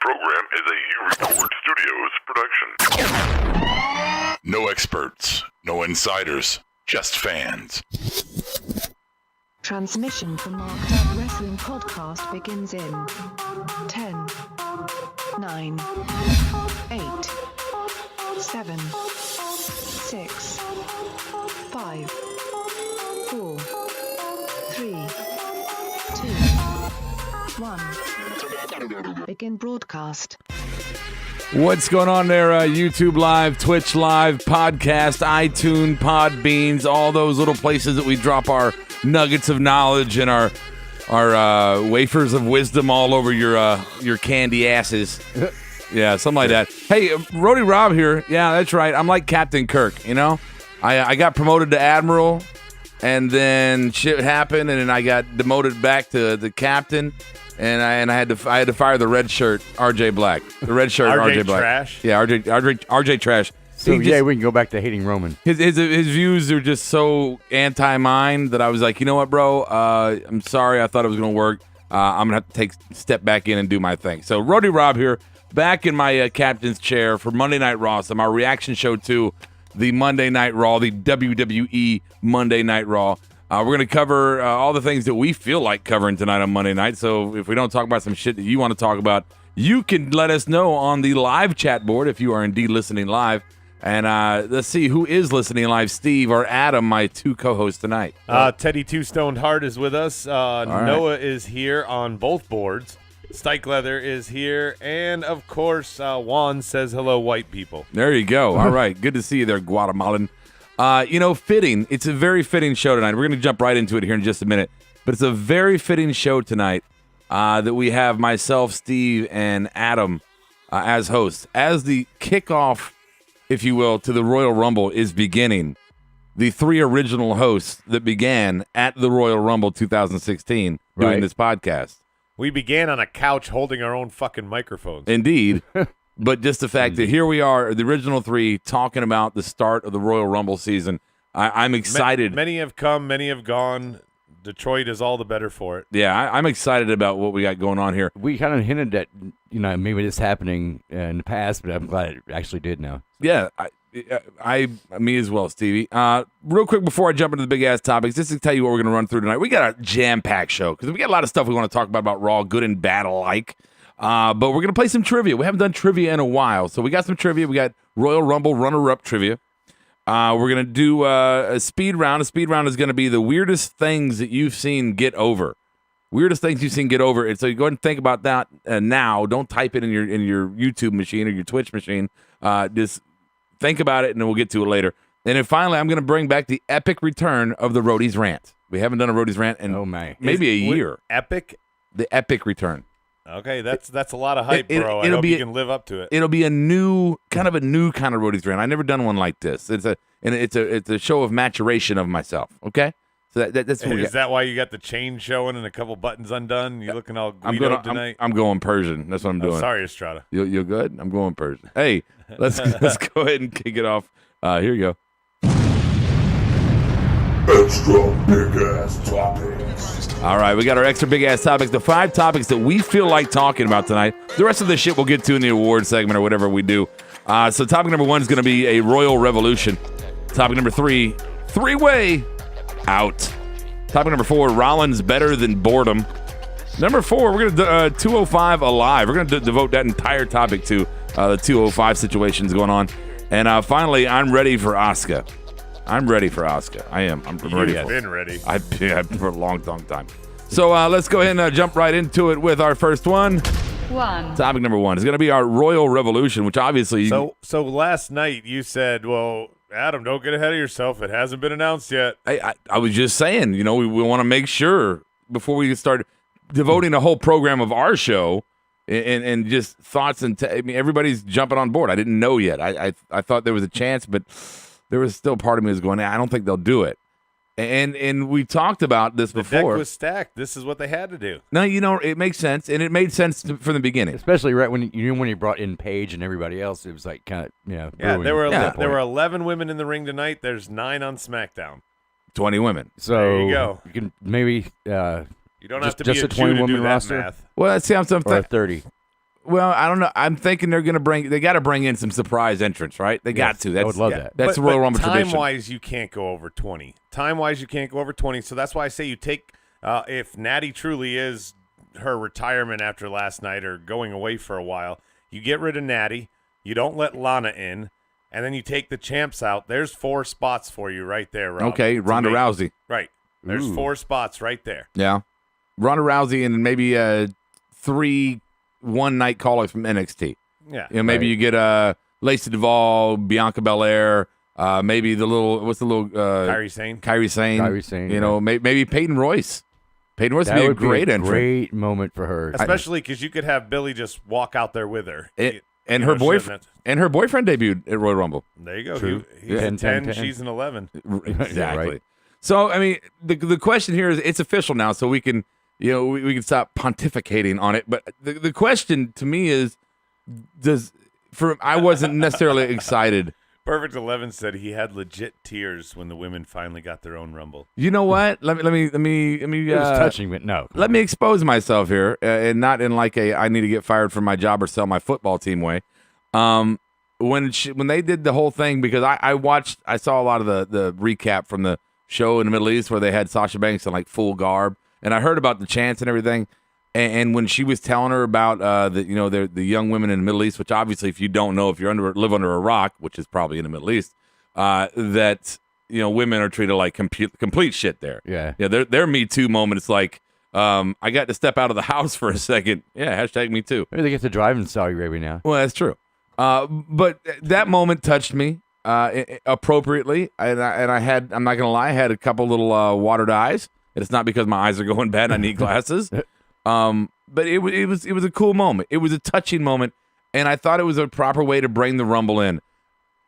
program is a You Record Studios production. No experts, no insiders, just fans. Transmission from Marked Up Wrestling Podcast begins in 10, 9, 8, 7, 6, 5, 4, 3, 2, 1. Begin broadcast. What's going on there? YouTube Live, Twitch Live, Podcast, iTunes, Podbeans, all those little places that we drop our nuggets of knowledge and our wafers of wisdom all over your candy asses. Yeah, something like that. Hey, Roadie Rob here. Yeah, that's right. I'm like Captain Kirk, you know? I got promoted to Admiral, and then shit happened, and then I got demoted back to the captain. And I had to fire the red shirt RJ Black. The red shirt RJ Black. Trash. Yeah, RJ Trash. So we can go back to hating Roman. His views are just so anti-mine that I was like, you know what, bro? I'm sorry. I thought it was gonna work. I'm gonna have to step back in and do my thing. So Roadie Rob here, back in my captain's chair for Monday Night Raw. So my reaction show to the Monday Night Raw, the WWE Monday Night Raw. We're going to cover all the things that we feel like covering tonight on Monday night. So if we don't talk about some shit that you want to talk about, you can let us know on the live chat board if you are indeed listening live. And let's see who is listening live, Steve or Adam, my two co-hosts tonight. Teddy Two Stoned Heart is with us. Noah is here on both boards. Stike Leather is here. And, of course, Juan says hello, white people. There you go. All right. Good to see you there, Guatemalan. Fitting. It's a very fitting show tonight. We're going to jump right into it here in just a minute. But it's a very fitting show tonight that we have myself, Steve, and Adam as hosts. As the kickoff, if you will, to the Royal Rumble is beginning, the three original hosts that began at the Royal Rumble 2016 doing this podcast. We began on a couch holding our own fucking microphones. Indeed. But just the fact that here we are, the original three, talking about the start of the Royal Rumble season. I'm excited. Many have come, many have gone. Detroit is all the better for it. Yeah, I'm excited about what we got going on here. We kind of hinted at, maybe this happening in the past, but I'm glad it actually did now. Yeah, me as well, Stevie. Real quick before I jump into the big-ass topics, just to tell you what we're going to run through tonight. We got a jam-packed show because we got a lot of stuff we want to talk about Raw, good and bad alike. But we're going to play some trivia. We haven't done trivia in a while. So we got some trivia. We got Royal Rumble runner-up trivia. We're going to do a speed round. A speed round is going to be the weirdest things that you've seen get over. Weirdest things you've seen get over. And so you go ahead and think about that now. Don't type it in your YouTube machine or your Twitch machine. Just think about it, and then we'll get to it later. And then finally, I'm going to bring back the epic return of the Roadie's Rant. We haven't done a Roadie's Rant in maybe a year. Epic? The epic return. Okay, that's a lot of hype, bro. I hope you can live up to it. It'll be a new kind of Roadie's Rant. I've never done one like this. It's a show of maturation of myself. Okay, so that's what is that why you got the chain showing and a couple buttons undone? You looking all Guido tonight? I'm going Persian. That's what I'm doing. Sorry, Estrada. You're good. I'm going Persian. Hey, let's go ahead and kick it off. Here you go. Extra big ass topics. All right, we got our extra big-ass topics, the 5 topics that we feel like talking about tonight. The rest of the shit we'll get to in the award segment or whatever we do. So topic number 1 is going to be a Royal Revolution. Topic number 3, three-way out. Topic number 4, Rollins better than boredom. Number 4, we're going to 205 Alive. We're going to devote that entire topic to the 205 situations going on. And finally, I'm ready for Asuka. I'm ready for Asuka. I am. I'm ready. You've been ready. I've been for a long time. So let's go ahead and jump right into it with our first one. Topic number 1 is going to be our Royal Revolution, which obviously... So last night you said, well, Adam, don't get ahead of yourself. It hasn't been announced yet. I was just saying, we want to make sure before we start devoting a whole program of our show and just thoughts and... everybody's jumping on board. I didn't know yet. I thought there was a chance, but... There was still part of me was going, I don't think they'll do it. And we talked about this before. The deck was stacked. This is what they had to do. No, it makes sense, and it made sense from the beginning. Especially right when you brought in Paige and everybody else, it was like kind of, Yeah, there were 11 women in the ring tonight. There's 9 on SmackDown. 20 women. So there you go. You can maybe you don't have to be just a a 20 Jew to woman do that roster. math. Well, that sounds something. Or 30. Well, I don't know. I'm thinking they got to bring in some surprise entrants, right? They got to. I would love that. That's the Royal Rumble tradition. Time-wise, you can't go over 20. Time-wise, you can't go over 20. So that's why I say you take, if Natty truly is her retirement after last night or going away for a while, you get rid of Natty, you don't let Lana in, and then you take the champs out. There's 4 spots for you right there, Rob. Okay, Ronda Rousey. Right. There's 4 spots right there. Yeah. Ronda Rousey and maybe 3 one-night callers from NXT. Yeah. Maybe you get Lacey Duvall, Bianca Belair, maybe what's the little Kairi Sane. Kairi Sane, maybe Peyton Royce. Peyton Royce That would be a great entrant. Great moment for her. Especially because you could have Billy just walk out there with her. And her boyfriend debuted at Royal Rumble. There you go. True. He's 10, a 10, 10. she's an 11. Exactly. Right. So, I mean, the question here is, it's official now, so we can, we can stop pontificating on it. But the question to me is, I wasn't necessarily excited. Perfect 11 said he had legit tears when the women finally got their own Rumble. You know what? Let me. It was touching, but no. Let me expose myself here, and not in like I need to get fired from my job or sell my football team way. When they did the whole thing, because I saw a lot of the recap from the show in the Middle East where they had Sasha Banks in like full garb, and I heard about the chants and everything. And when she was telling her about the young women in the Middle East, which obviously, if you don't know, if you live under a rock, which is probably in the Middle East, that women are treated like complete shit there. Yeah. Their Me Too moment is like, I got to step out of the house for a second. Yeah, hashtag Me Too. Maybe they get to drive in Saudi Arabia now. Well, that's true. But that moment touched me appropriately, and I'm not gonna lie, I had a couple little watered eyes. And it's not because my eyes are going bad. I need glasses. But it was a cool moment. It was a touching moment, and I thought it was a proper way to bring the Rumble in.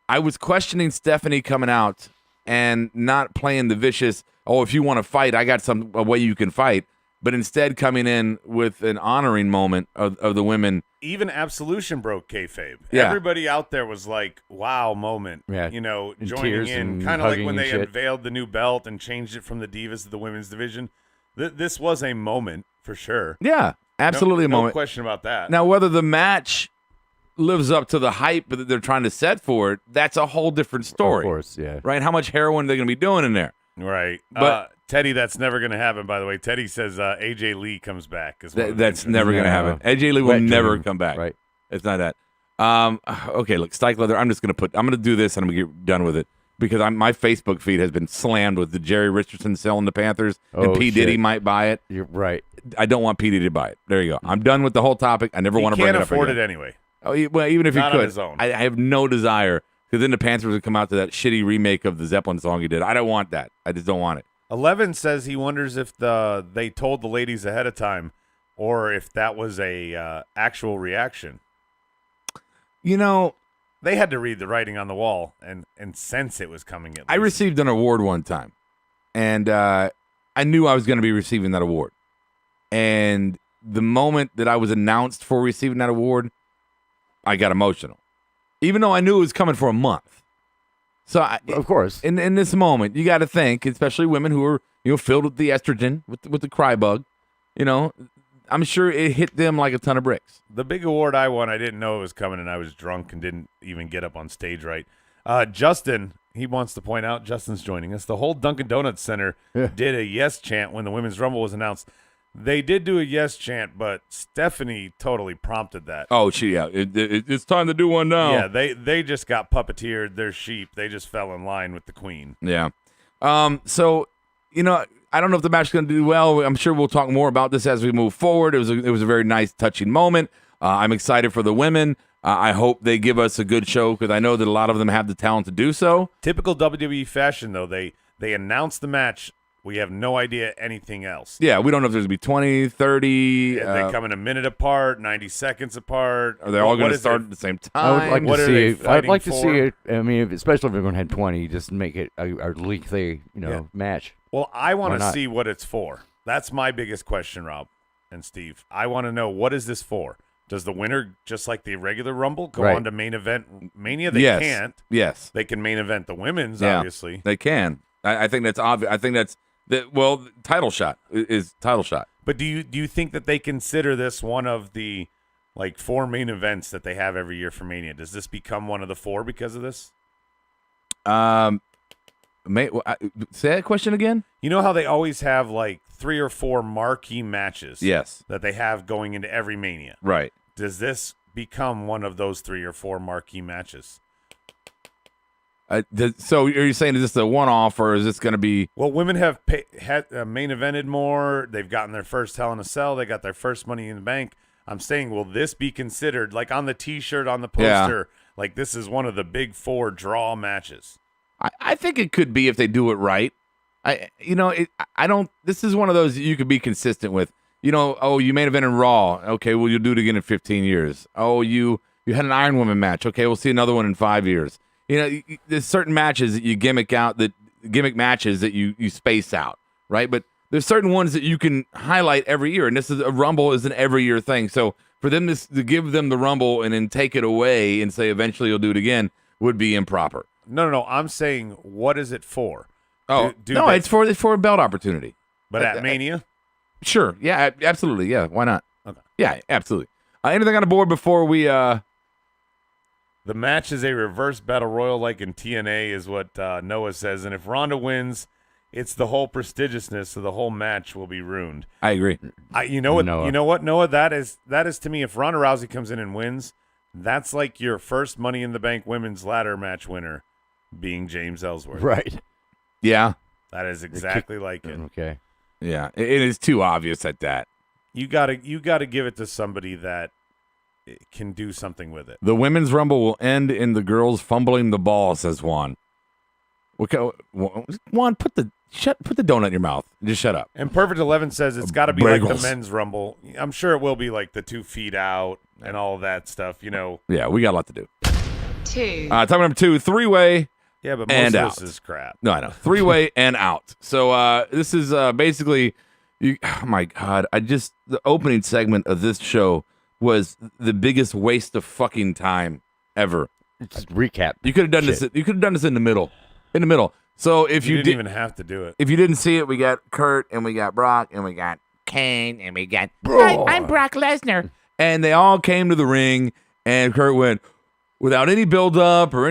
I was questioning Stephanie coming out and not playing the vicious, if you want to fight, I got a way you can fight, but instead coming in with an honoring moment of the women. Even Absolution broke kayfabe. Yeah. Everybody out there was like, wow moment. Yeah. Joining in. Kind of like when they unveiled the new belt and changed it from the Divas to the women's division. This was a moment for sure. Yeah, absolutely a moment. No question about that. Now, whether the match lives up to the hype that they're trying to set for it, that's a whole different story. Of course, yeah. Right? How much heroin are they going to be doing in there? Right. But Teddy, that's never going to happen, by the way. Teddy says AJ Lee comes back. That's never going to happen. AJ Lee will never come back. Right. It's not that. Okay, look, Stike Leather, I'm going to do this and I'm going to get done with it. Because my Facebook feed has been slammed with the Jerry Richardson selling the Panthers, and P. Diddy might buy it. You're right. I don't want P. Diddy to buy it. There you go. I'm done with the whole topic. I never want to bring it up again. He can't afford it anyway. Oh, well, even if he Not could, on his own. I have no desire. Because then the Panthers would come out to that shitty remake of the Zeppelin song he did. I don't want that. I just don't want it. 11 says he wonders if they told the ladies ahead of time, or if that was a actual reaction. They had to read the writing on the wall and sense it was coming. At least. I received an award one time, and I knew I was going to be receiving that award. And the moment that I was announced for receiving that award, I got emotional, even though I knew it was coming for a month. So, Of course. in this moment, you got to think, especially women who are filled with the estrogen, with the cry bug, I'm sure it hit them like a ton of bricks. The big award I won, I didn't know it was coming, and I was drunk and didn't even get up on stage right. Justin, he wants to point out, Justin's joining us, the whole Dunkin' Donuts Center did a yes chant when the Women's Rumble was announced. They did do a yes chant, but Stephanie totally prompted that. Oh, it's time to do one now. Yeah, they just got puppeteered. They're sheep. They just fell in line with the queen. Yeah. So, I don't know if the match is going to do well. I'm sure we'll talk more about this as we move forward. It was a very nice, touching moment. I'm excited for the women. I hope they give us a good show because I know that a lot of them have the talent to do so. Typical WWE fashion, though. They announced the match. We have no idea anything else. Yeah, we don't know if there's going to be 20, 30. They come in a minute apart, 90 seconds apart. Are they all going to start at the same time? I would like What to are see they it. I'd fighting like to for? see it. I mean, especially if everyone had 20, just make it a lengthy, match. Well, I want Why to not? see what it's for. That's my biggest question, Rob and Steve. I want to know, what is this for? Does the winner, just like the regular Rumble, go on to main event Mania? They Yes. can't. Yes. They can main event the women's, Yeah, obviously. They can. I think that's obvious. I think that's title shot is title shot. But do you think that they consider this one of the like 4 main events that they have every year for Mania. Does this become one of the 4 because of this? Say that question again. You know how they always have like 3 or 4 marquee matches Yes. that they have going into every Mania. Right. Does this become one of those 3 or 4 marquee matches? So are you saying is this a one-off or is this going to be? Well, women have main evented more. They've gotten their first Hell in a Cell. They got their first Money in the Bank. I'm saying, will this be considered, like on the T-shirt, on the poster, like this is one of the big 4 draw matches? I think it could be if they do it right. This is one of those that you could be consistent with. You main event in Raw. Okay, well, you'll do it again in 15 years. Oh, you had an Iron Woman match. Okay, we'll see another one in 5 years. There's certain matches that you gimmick matches that you space out, right? But there's certain ones that you can highlight every year, and a Rumble is an every year thing. So for them to give them the Rumble and then take it away and say eventually you'll do it again would be improper. No. I'm saying, what is it for? Oh, it's for a belt opportunity. But at Mania? Sure. Yeah, absolutely. Yeah, why not? Okay. Yeah, absolutely. Anything on the board before we The match is a reverse battle royal like in TNA is what Noah says. And if Ronda wins, it's the whole prestigiousness of the whole match will be ruined. I agree. You know what, Noah? That is to me, if Ronda Rousey comes in and wins, that's like your first Money in the Bank women's ladder match winner being James Ellsworth. Right. Yeah. That is exactly like it. Okay. Yeah. It is too obvious at that. You gotta give it to somebody that can do something with it. The women's rumble will end in the girls fumbling the ball, says Juan. Okay, Juan, put the donut in your mouth. Just shut up. And Perfect 11 says it's got to be like the men's rumble. I'm sure it will be like the 2 feet out and all of that stuff. Yeah, we got a lot to do. 2. Topic number 2: 3-way. Yeah, but and most out. of this is crap. No, I know. 3-way and out. So this is basically. Oh my God! The opening segment of this show was the biggest waste of fucking time ever. Just recap. You could have done this. You could have done this in the middle. In the middle. So if you didn't even have to do it. If you didn't see it, we got Kurt and we got Brock and we got Kane and we got. Hi, I'm Brock Lesnar. And they all came to the ring, and Kurt went without any build up or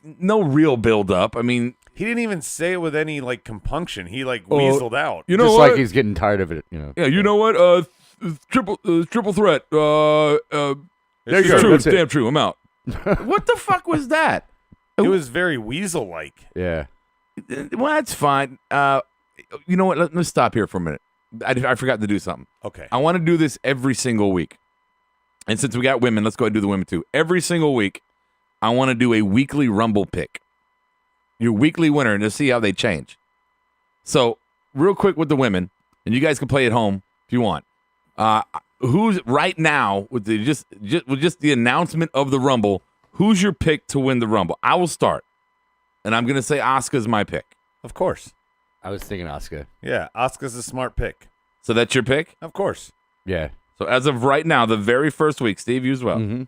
no real build up. I mean. He didn't even say it with any compunction. He weaseled out. You know just what? like he's getting tired of it. Yeah, you know what? Triple threat. There you go. It's damn true. I'm out. What the fuck was that? It was very weasel-like. Yeah. Well, that's fine. You know what? Let's stop here for a minute. I forgot to do something. Okay. I want to do this every single week. And since we got women, let's go ahead and do the women too. Every single week, I want to do a weekly Rumble pick. Your weekly winner, and to see how they change. So, real quick with the women, and you guys can play at home if you want. Who's right now with just the announcement of the Rumble? Who's your pick to win the Rumble? I will start, and I'm gonna say Asuka's my pick. Of course. I was thinking Asuka. Yeah, Asuka's a smart pick. So that's your pick? Of course. Yeah. So as of right now, the very first week, Steve, you as well. Mm-hmm.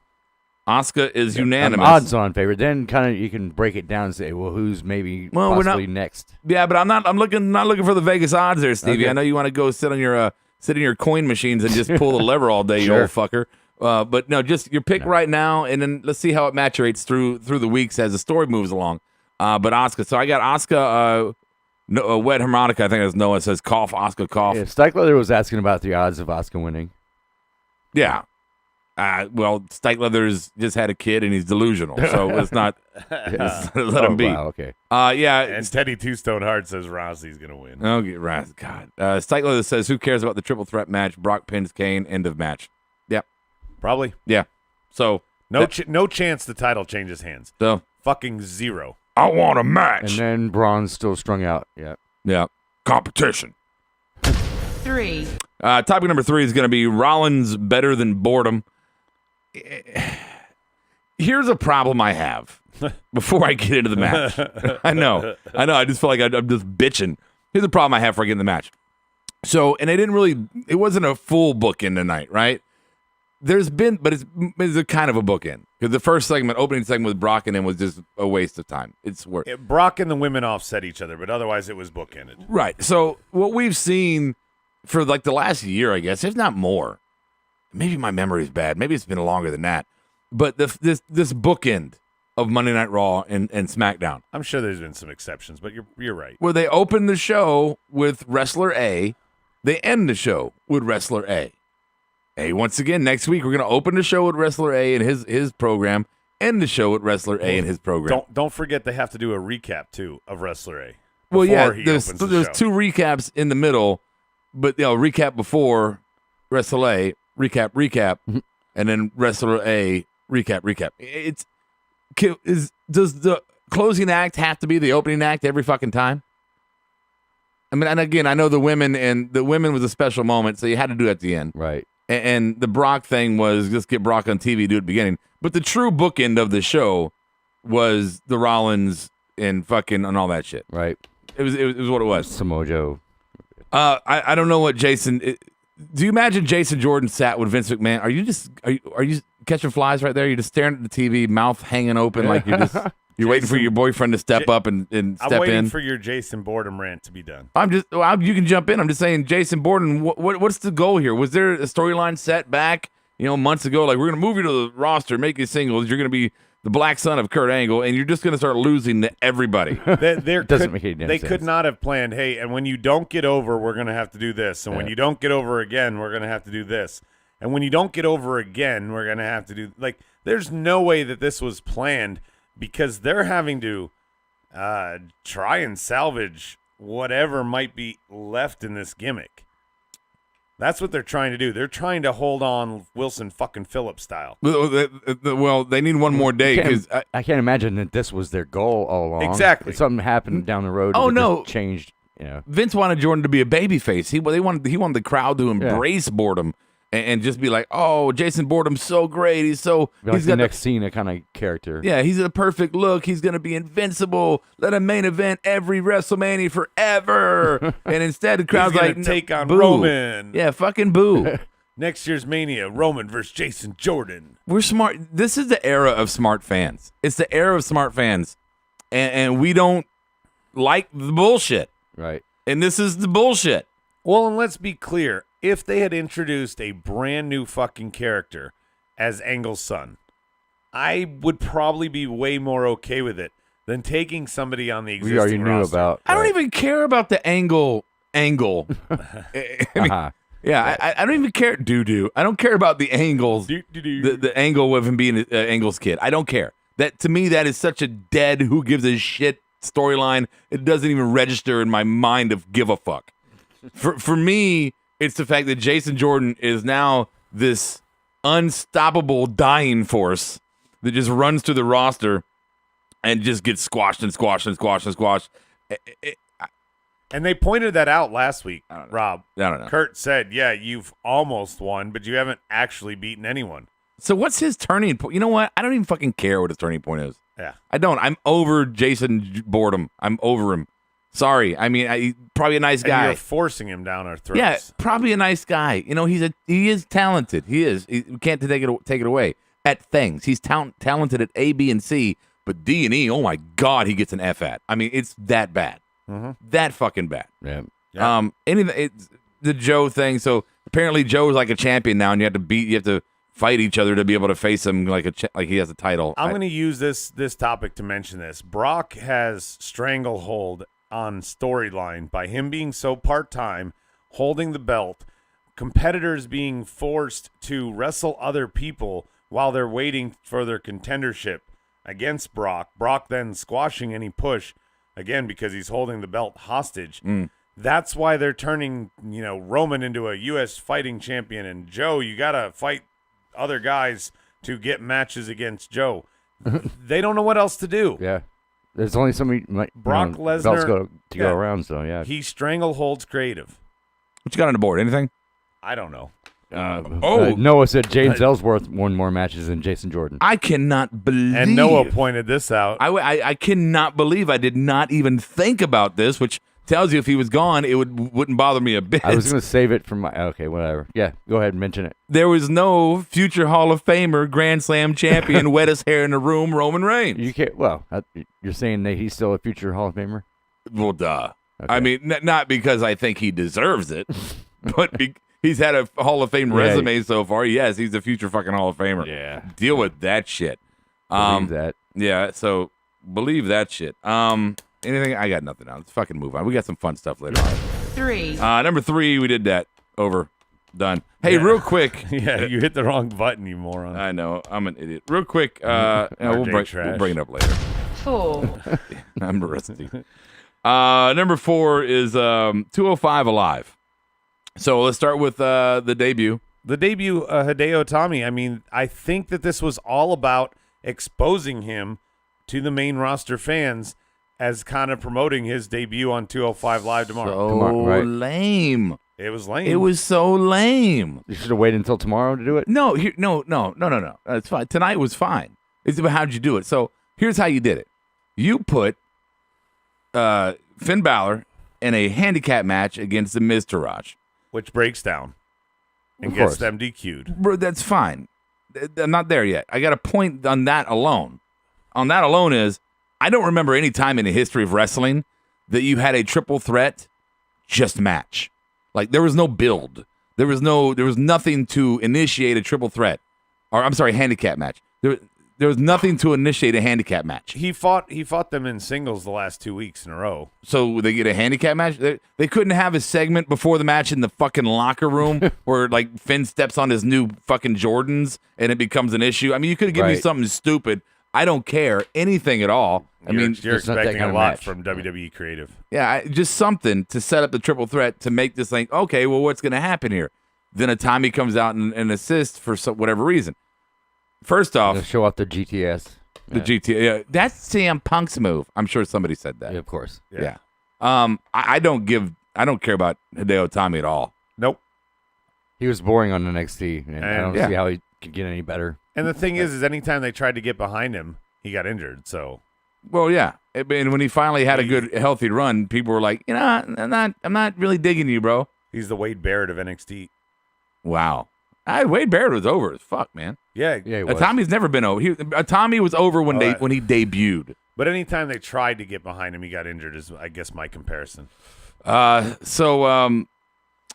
Asuka is unanimous. Odds-on favorite. Then kind of you can break it down and say, well, who's maybe possibly next? Yeah, but I'm not looking for the Vegas odds there, Stevie. Okay. I know you want to go sit in your coin machines and just pull the lever all day, you old fucker. But no, just your pick right now, and then let's see how it maturates through the weeks as the story moves along. But Asuka. So I got Asuka. Wet harmonica. I think as Noah says, cough. Asuka cough. Yeah, Stikelether was asking about the odds of Asuka winning. Yeah. Well, Stikelether's just had a kid and he's delusional, so let's not let him be. Wow, okay. Yeah. And Teddy Two Stone Heart says Rousey's gonna win. Okay, right. God. Stikelether says, "Who cares about the triple threat match? Brock pins Kane. End of match." Yep. Probably. Yeah. So no chance the title changes hands. So fucking zero. I want a match. And then Braun's still strung out. Yeah. Yeah. Competition. 3. Topic number 3 is going to be Rollins better than boredom. Here's a problem I have before I get into the match. I know. I just feel like I'm just bitching. Here's a problem I have before I get in the match. So, and it wasn't a full bookend tonight, right? But it's a kind of a bookend. Because the first opening segment with Brock and him was just a waste of time. It's worth it. Brock and the women offset each other, but otherwise it was bookended. Right. So what we've seen for the last year, I guess, if not more, maybe my memory is bad. Maybe it's been longer than that. But this bookend of Monday Night Raw and SmackDown, I'm sure there's been some exceptions, but you're right. where they open the show with wrestler A, they end the show with wrestler A. Hey, once again, next week we're going to open the show with wrestler A and his program, end the show with wrestler A and his program. Don't forget they have to do a recap too of wrestler A. Well, yeah, before he there's opens the show. 2 recaps in the middle, but recap before wrestler A, recap, and then wrestler A, recap. Does the closing act have to be the opening act every fucking time? I mean, and again, I know the women was a special moment, so you had to do it at the end. Right. And the Brock thing was just get Brock on TV, do it at the beginning. But the true bookend of the show was the Rollins and fucking and all that shit. Right. It was what it was. Samoa Joe. I don't know what Jason. Do you imagine Jason Jordan sat with Vince McMahon? Are you catching flies right there? You're just staring at the TV, mouth hanging open, like you're waiting for your boyfriend to step up and step in. I'm waiting for your Jason Boredom rant to be done. You can jump in. I'm just saying, Jason Borden. What's the goal here? Was there a storyline set back, months ago? Like, we're gonna move you to the roster, make you singles. You're gonna be the black son of Kurt Angle, and you're just gonna start losing to everybody. Doesn't make any damn They sense. could not have planned. Hey, and when you don't get over, we're gonna have to do this, and when you don't get over again, we're gonna have to do this, and when you don't get over again, we're gonna have to do There's no way that this was planned. Because they're having to try and salvage whatever might be left in this gimmick. That's what they're trying to do. They're trying to hold on Wilson fucking Phillips style. Well, they need one more day because I can't imagine that this was their goal all along. Exactly. If something happened down the road. Oh, that no. just changed. Vince wanted Jordan to be a babyface. He wanted the crowd to embrace boredom and just be like, oh, Jason Boredom's so great. He's got the next Cena kind of character. Yeah, he's a perfect look. He's going to be invincible. Let him main event every WrestleMania forever. And instead, the crowd's He's like, gonna take on boo. Roman. Yeah, fucking boo. Next year's Mania, Roman versus Jason Jordan. We're smart. This is the era of smart fans. It's the era of smart fans. And we don't like the bullshit. Right. And this is the bullshit. Well, and let's be clear. If they had introduced a brand new fucking character as Angle's son, I would probably be way more okay with it than taking somebody on the existing We already knew roster. about. I don't even care about the angle. I mean, yeah, I don't even care. I don't care about the angles. The angle of him being Angle's kid. I don't care. That to me, that is such a dead who gives a shit storyline. It doesn't even register in my mind of give a fuck. For me, it's the fact that Jason Jordan is now this unstoppable dying force that just runs through the roster and just gets squashed and squashed and squashed and squashed. And they pointed that out last week, Rob. I don't know. Kurt said, yeah, you've almost won, but you haven't actually beaten anyone. So what's his turning point? You know what? I don't even fucking care what his turning point is. Yeah. I don't. I'm over Jason Boredom. I'm over him. Sorry. I mean, he's probably a nice guy. And you're forcing him down our throats. Yeah, probably a nice guy. He is talented. He is. We can't take it away at things. He's talented at A, B, and C, but D and E. Oh my God, he gets an F at. I mean, it's that bad. Mm-hmm. That fucking bad. Yeah. It's the Joe thing. So apparently Joe's like a champion now, and you have to fight each other to be able to face him like he has a title. I'm going to use this topic to mention this. Brock has stranglehold on storyline by him being so part-time, holding the belt, competitors being forced to wrestle other people while they're waiting for their contendership against Brock. Brock then squashing any push, again, because he's holding the belt hostage. That's why they're turning, Roman into a U.S. fighting champion. And Joe, you got to fight other guys to get matches against Joe. They don't know what else to do. Yeah. There's only so many Brock belts Lesnar to go around, so yeah. He strangleholds creative. What you got on the board? Anything? I don't know. Noah said James Ellsworth won more matches than Jason Jordan. I cannot believe. And Noah pointed this out. I cannot believe I did not even think about this, which tells you if he was gone, it wouldn't bother me a bit. I was going to save it for my. Okay, whatever. Yeah, go ahead and mention it. There was no future Hall of Famer, Grand Slam champion, wettest hair in the room, Roman Reigns. You can't. Well, you're saying that he's still a future Hall of Famer? Well, duh. Okay. I mean, not because I think he deserves it, but he's had a Hall of Fame Yeah. resume so far. Yes, he's a future fucking Hall of Famer. Yeah. Deal with that shit. Believe that. Yeah, so believe that shit. Anything? I got nothing else. Let's fucking move on. We got some fun stuff later on. 3, Number 3, we did that. Over. Done. Hey, real quick. Yeah, you hit the wrong button, you moron. I know. I'm an idiot. Real quick. We'll bring it up later. 4, I'm rusty. Number 4 is 205 Alive. So let's start with the debut. The debut, Hideo Itami, I mean, I think that this was all about exposing him to the main roster fans as kind of promoting his debut on 205 Live tomorrow. So Tomorrow, right. lame. It was lame. It was so lame. You should have waited until tomorrow to do it. No. It's fine. Tonight was fine. It's about how'd you do it. So here's how you did it. You put Finn Balor in a handicap match against the Miz Taraj. which breaks down and Of gets course. them DQ'd. Bro, that's fine. I'm not there yet. I got a point on that alone. On that alone is I don't remember any time in the history of wrestling that you had a triple threat just match. Like there was no build. There was nothing to initiate a triple threat. Or I'm sorry, handicap match. There was nothing to initiate a handicap match. He fought them in singles the last 2 weeks in a row. So they get a handicap match? They couldn't have a segment before the match in the fucking locker room where like Finn steps on his new fucking Jordans and it becomes an issue. I mean, you could have given me Right. something stupid. I don't care. Anything at all. I mean, you're it's not that expecting kind a of lot match. from WWE Creative. yeah, just something to set up the triple threat to make this like, okay, well, what's going to happen here? Then a Tommy comes out and assists for whatever reason. First off, They'll show off the GTS. the GTA. Yeah, that's CM Punk's move. I'm sure somebody said that. Yeah, of course. Yeah. I don't care about Hideo Itami at all. Nope. He was boring on NXT, and I don't Yeah. see how he could get any better. And the thing is anytime they tried to get behind him, he got injured. So Well, yeah. And when he finally had a good, healthy run, people were like, I'm not really digging you, bro. he's the Wade Barrett of NXT. Wow. Wade Barrett was over as fuck, man. Yeah. Yeah, he was. Tommy's never been over. Tommy was over when All right. when he debuted. But anytime they tried to get behind him, he got injured is, I guess, my comparison. So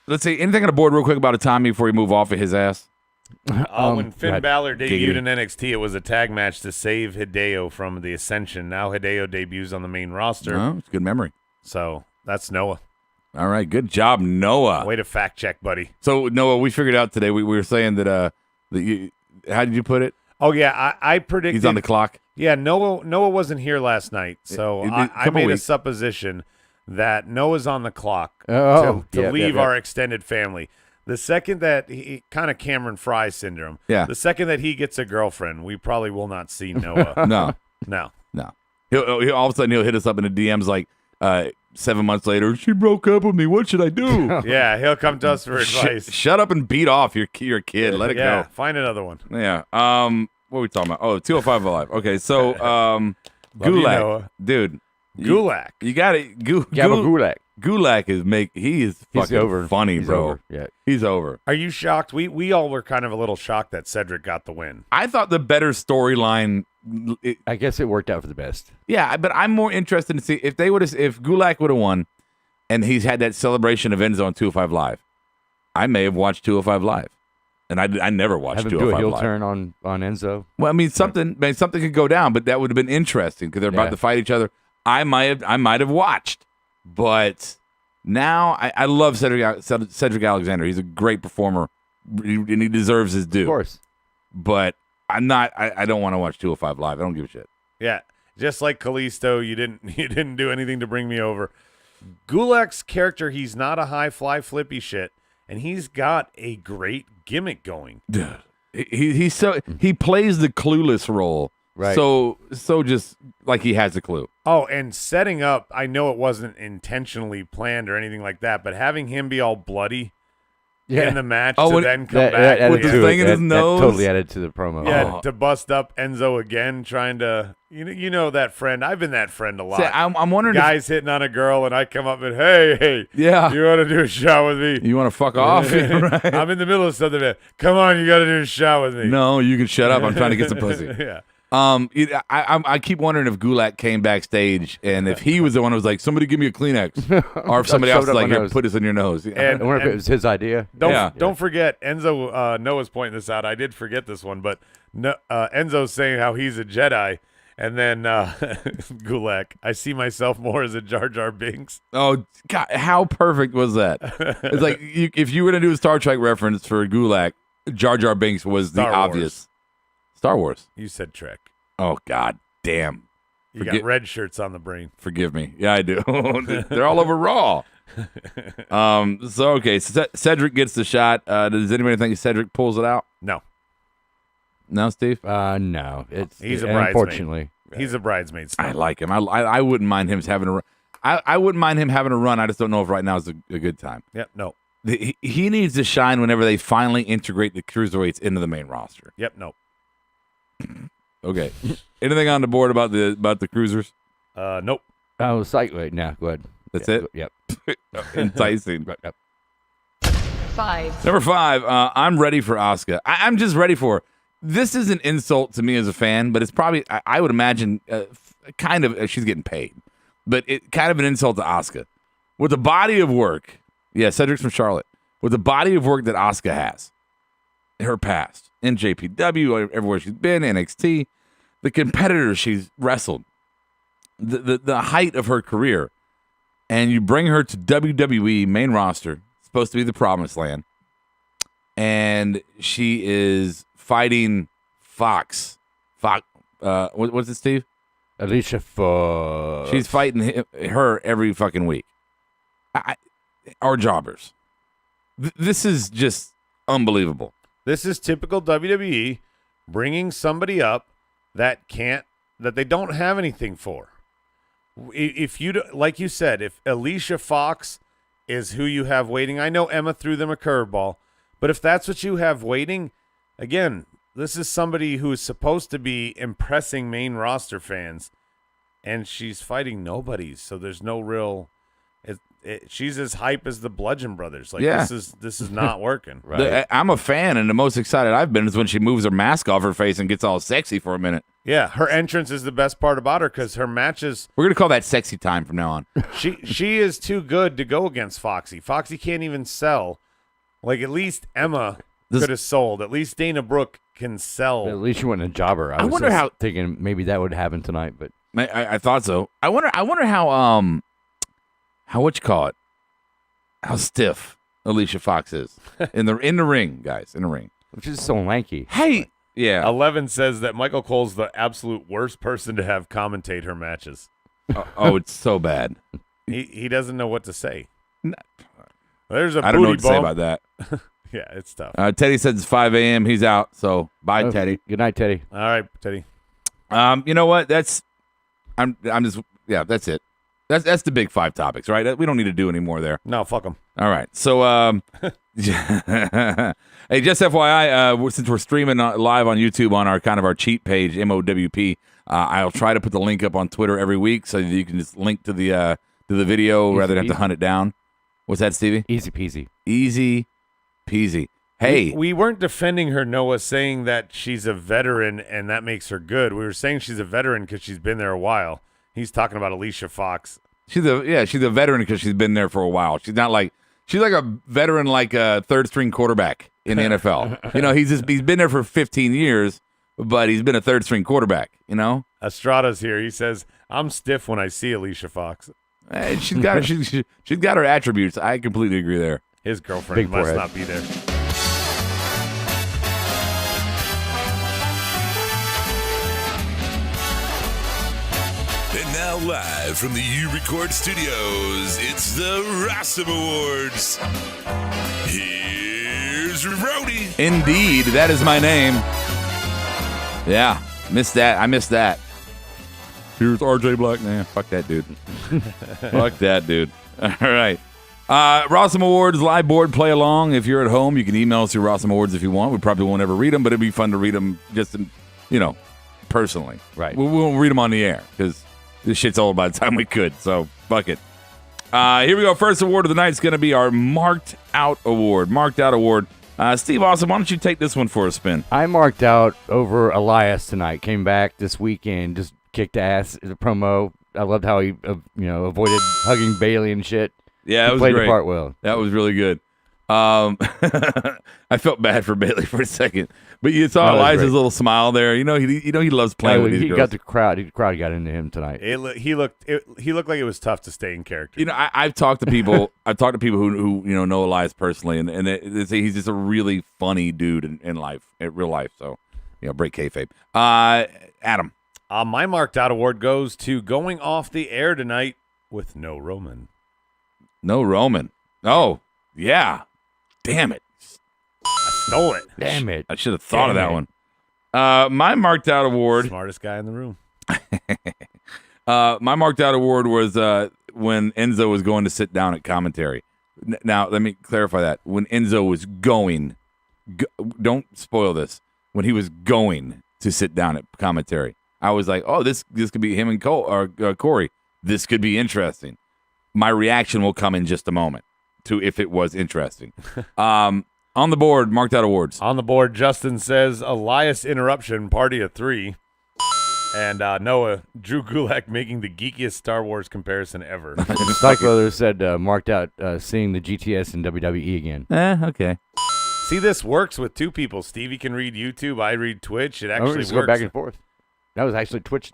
let's see. Anything on the board real quick about a Tommy before we move off of his ass? When Finn God, Balor debuted giggity. in NXT, it was a tag match to save Hideo from the Ascension. Now Hideo debuts on the main roster. Oh, it's good memory. So that's Noah. All right. Good job, Noah. Way to fact check, buddy. So, Noah, we figured out today, we were saying that, how did you put it? Oh, yeah. I predicted. He's on the clock. Yeah, Noah wasn't here last night, so It- it- I couple made a weeks. supposition that Noah's on the clock Oh, to yeah, leave yeah, yeah. our extended family. The second that he kind of Cameron Fry syndrome. Yeah. The second that he gets a girlfriend, we probably will not see Noah. No. No. No. He'll all of a sudden he'll hit us up in the DMs like 7 months later. She broke up with me. What should I do? Yeah, he'll come to us for advice. Shut up and beat off your kid. Let it Yeah, go. find another one. Yeah. What are we talking about? Oh, 205 Alive. Okay, so you, Gulak, Noah. dude. Gulak. You got it. Gabba Gulak. Gulak he is He's fucking over. funny, He's bro. over. Yeah. He's over. Are you shocked? We all were kind of a little shocked that Cedric got the win. I thought the better storyline. I guess it worked out for the best. Yeah, but I'm more interested to see if Gulak would have won, and he's had that celebration of Enzo on 205 Live. I may have watched 205 Live, and I never watched Have him do a 205 heel Live. turn on Enzo. Well, I mean something could go down, but that would have been interesting because they're about Yeah. to fight each other. I might have watched, but now I love Cedric Alexander. He's a great performer, and he deserves his due. Of course. But I'm not. I don't want to watch 205 Live. I don't give a shit. Yeah, just like Kalisto, you didn't do anything to bring me over. Gulak's character, he's not a high fly flippy shit, and he's got a great gimmick going. Dude, he plays the clueless role. Right. So just like he has a clue. Oh, and setting up, I know it wasn't intentionally planned or anything like that, but having him be all bloody Yeah. in the match Oh, to when- then come That back added with the to thing it. in his That nose? totally added to the promo. Yeah, Oh. to bust up Enzo again, trying to you know that friend. I've been that friend a lot. See, I'm wondering. Guys hitting on a girl, and I come up and hey, Yeah. you want to do a shot with me? you want to fuck off? Right? I'm in the middle of something. Come on, you got to do a shot with me. No, you can shut up. I'm trying to get some pussy. Yeah. I keep wondering if Gulak came backstage and if he was the one who was like, somebody give me a Kleenex, or if somebody else Shoved was up like, my here, nose. put this in your nose. I wonder if it was his idea. Don't forget, Enzo, Noah's pointing this out. I did forget this one, but Enzo's saying how he's a Jedi, and then Gulak, I see myself more as a Jar Jar Binks. Oh, God, how perfect was that? It's like if you were going to do a Star Trek reference for Gulak, Jar Jar Binks was Star the Wars. obvious. Star Wars. You said Trek. Oh, God damn. You got red shirts on the brain. Forgive me. Yeah, I do. They're all over Raw. So Cedric gets the shot. Does anybody think Cedric pulls it out? No. No, Steve? No. He's a bridesmaid. Unfortunately. He's a bridesmaid. I like him. I wouldn't mind him having a run. I wouldn't mind him having a run. I just don't know if right now is a good time. Yep, no. He needs to shine whenever they finally integrate the cruiserweights into the main roster. Yep, no. Okay. Anything on the board about the cruisers? Nope. Oh, wait, no, go ahead. That's Yeah, it? Yep. Enticing. Yep. 5, Number 5, I'm ready for Asuka. I'm just ready for her. This is an insult to me as a fan, but it's probably, I would imagine, kind of, she's getting paid, but it kind of an insult to Asuka. With the body of work, Cedric's from Charlotte, with the body of work that Asuka has, her past, in JPW, everywhere she's been, NXT, the competitors she's wrestled, the height of her career, and you bring her to WWE main roster, supposed to be the promised land, and she is fighting Fox. What's it, Steve? Alicia Fox. She's fighting her every fucking week. Our jobbers. This is just unbelievable. This is typical WWE bringing somebody up that they don't have anything for. If you, like you said, if Alicia Fox is who you have waiting, I know Emma threw them a curveball, but if that's what you have waiting, again, this is somebody who is supposed to be impressing main roster fans, and she's fighting nobodies, so there's no real. She's as hype as the Bludgeon Brothers. Like this is not working. Right. I'm a fan, and the most excited I've been is when she moves her mask off her face and gets all sexy for a minute. Yeah, her entrance is the best part about her because her matches. We're gonna call that sexy time from now on. She is too good to go against Foxy. Foxy can't even sell. Like at least Emma could have sold. At least Dana Brooke can sell. At least you went a jobber. I was wonder just how- thinking maybe that would happen tonight, but I thought so. I wonder how what you call it? How stiff Alicia Fox is in the ring, guys, in the ring. which is so lanky. Hey, yeah. 11 says that Michael Cole's the absolute worst person to have commentate her matches. Oh, it's so bad. He doesn't know what to say. No. There's a I don't know booty what to say bump. about that. Yeah, it's tough. Teddy says it's 5 a.m. He's out, so bye, Oh, Teddy. Good night, Teddy. All right, Teddy. You know what? That's it. That's the big 5 topics, right? We don't need to do any more there. No, fuck him. All right. So, hey, just FYI, since we're streaming live on YouTube on our cheat page, MOWP, I'll try to put the link up on Twitter every week so that you can just link to the video Easy rather than have to peasy. hunt it down. What's that, Stevie? Easy peasy. Easy peasy. Hey, We weren't defending her, Noah, saying that she's a veteran and that makes her good. We were saying she's a veteran because she's been there a while. He's talking about Alicia Fox. she's a veteran because she's been there for a while. She's like a veteran, like a third string quarterback in the NFL. You know, he's been there for 15 years, but he's been a third string quarterback. You know, Estrada's here. He says, I'm stiff when I see Alicia Fox. And she's got her attributes. I completely agree there. His girlfriend Big must forehead. not be there. And now live from the U-Record Studios, it's the RAWESOME Awards. Here's Roadie. Indeed, that is my name. Yeah, missed that. I missed that. Here's RJ Black. Nah, fuck that dude. Fuck that dude. All right. RAWESOME Awards live board play along. If you're at home, you can email us your RAWESOME Awards if you want. We probably won't ever read them, but it'd be fun to read them just, personally. Right. We won't read them on the air because this shit's old by the time we could. So fuck it. Here we go. First award of the night is going to be our Marked Out Award. Marked Out Award Steve Austin, why don't you take this one for a spin? I marked out over Elias tonight. Came back this weekend, just kicked ass in the promo. I loved how he, avoided hugging Bailey and shit. Yeah, he it was played great. the part well. That was really good. I felt bad for Bailey for a second, but you saw Elias's little smile there. He loves playing with these girls. Got the crowd. The crowd got into him tonight. He looked like it was tough to stay in character. I've talked to people. I've talked to people who know Elias personally, and they say he's just a really funny dude in life, in real life. So, break kayfabe. Adam, my marked out award goes to going off the air tonight with no Roman. No Roman. Oh yeah. Damn it. I stole it. Damn it. I should have thought of that one. My marked out award. Smartest guy in the room. My marked out award was when Enzo was going to sit down at commentary. Now, let me clarify that. When Enzo was going, don't spoil this. When he was going to sit down at commentary, I was like, oh, this could be him and Corey. This could be interesting. My reaction will come in just a moment to if it was interesting. On the board, marked out awards. On the board, Justin says Elias interruption, party of 3. And Noah, Drew Gulak making the geekiest Star Wars comparison ever. Like others said, marked out seeing the GTS in WWE again. Okay. See, this works with two people. Stevie can read YouTube. I read Twitch. It actually works. Go back and forth. That was actually Twitch.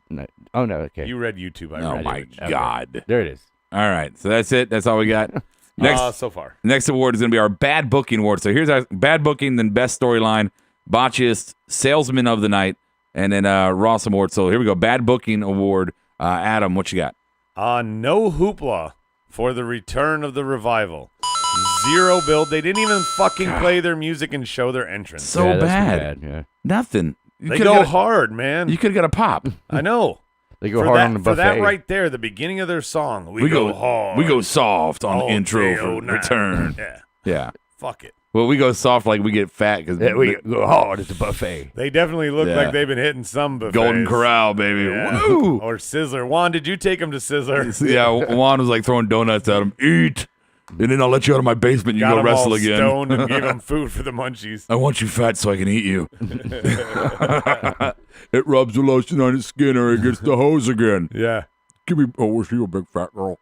Oh, no, okay. You read YouTube. I Oh, read my Twitch. God. There it is. All right. So that's it. That's all we got. Next, so far. Next award is going to be our bad booking award. So here's our bad booking, then best storyline, botchiest, salesman of the night, and then Ross award. So here we go. Bad booking award. Adam, what you got? No hoopla for the return of the revival. 0 build. They didn't even fucking play their music and show their entrance. So Yeah, that's bad. yeah. Nothing. They go hard, man. You could have got a pop. I know. They go hard on the buffet. For that right there, the beginning of their song, we go hard. We go soft on all intro day, for all night. return. Yeah. Yeah. Fuck it. Well, we go soft like we get fat because We go hard at the buffet. They definitely look Yeah. like they've been hitting some buffets. Golden Corral, baby. Yeah. Woo! Or Sizzler. Juan, did you take them to Sizzler? Yeah, Juan was like throwing donuts at him. Eat, and then I'll let you out of my basement. You Got go 'em wrestle all again. stoned and gave them food for the munchies. I want you fat so I can eat you. It rubs the lotion on his skin or it gets the hose again. Yeah. Give me, was you a big fat girl?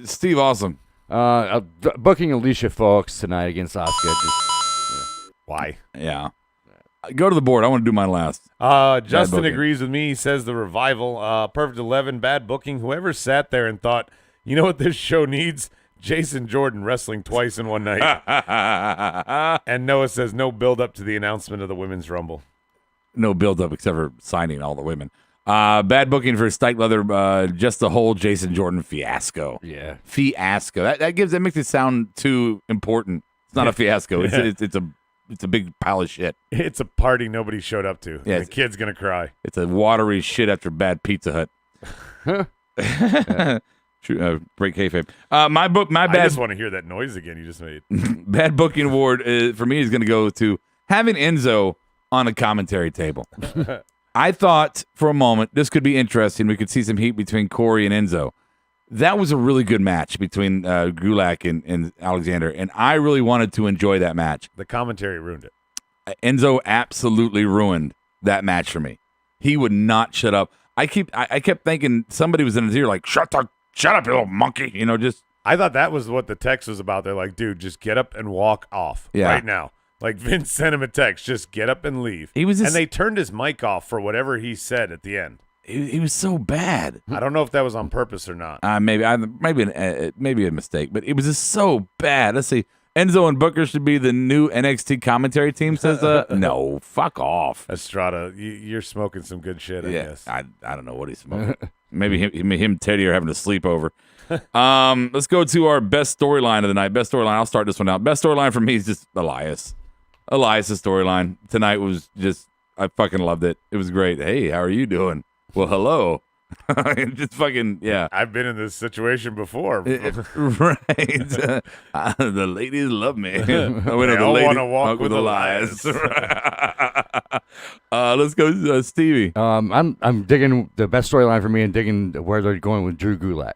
Steve Awesome. Booking Alicia Fox tonight against Asuka. Why? Yeah. Go to the board. I want to do mine last. Justin booking. agrees with me. He says the revival, Perfect 11, bad booking. Whoever sat there and thought, you know what this show needs? Jason Jordan wrestling twice in one night. And Noah says no build up to the announcement of the Women's Rumble. No build-up except for signing all the women. Bad booking for Stike Leather. Just the whole Jason Jordan fiasco. Yeah. Fiasco. That makes it sound too important. It's not a fiasco. It's a big pile of shit. It's a party nobody showed up to. Yeah, The kid's going to cry. It's a watery shit after bad Pizza Hut. Break kayfabe. My I bad just want to hear that noise again you just made. bad booking award for me is going to go to having Enzo on a commentary table. I thought for a moment this could be interesting. We could see some heat between Corey and Enzo. That was a really good match between Gulak and Alexander, and I really wanted to enjoy that match. The commentary ruined it. Enzo absolutely ruined that match for me. He would not shut up. I kept thinking somebody was in his ear like, shut up, you little monkey. Just. I thought that was what the text was about. They're like, dude, just get up and walk off right now. Like Vince sent him a text, just get up and leave. He was and they turned his mic off for whatever he said at the end. He was so bad. I don't know if that was on purpose or not. Maybe a mistake, but it was just so bad. Let's see. Enzo and Booker should be the new NXT commentary team. Says no, fuck off. Estrada, you're smoking some good shit. I guess. I don't know what he's smoking. Maybe him and Teddy are having a sleepover. Let's go to our best storyline of the night. Best storyline. I'll start this one out. Best storyline for me is just Elias. Elias' storyline tonight was just, I fucking loved it. It was great. Hey, how are you doing? Well, hello. Just fucking, yeah. I've been in this situation before. Right. The ladies love me. They all want to walk with Elias. Let's go, Stevie. I'm digging the best storyline for me and digging where they're going with Drew Gulak.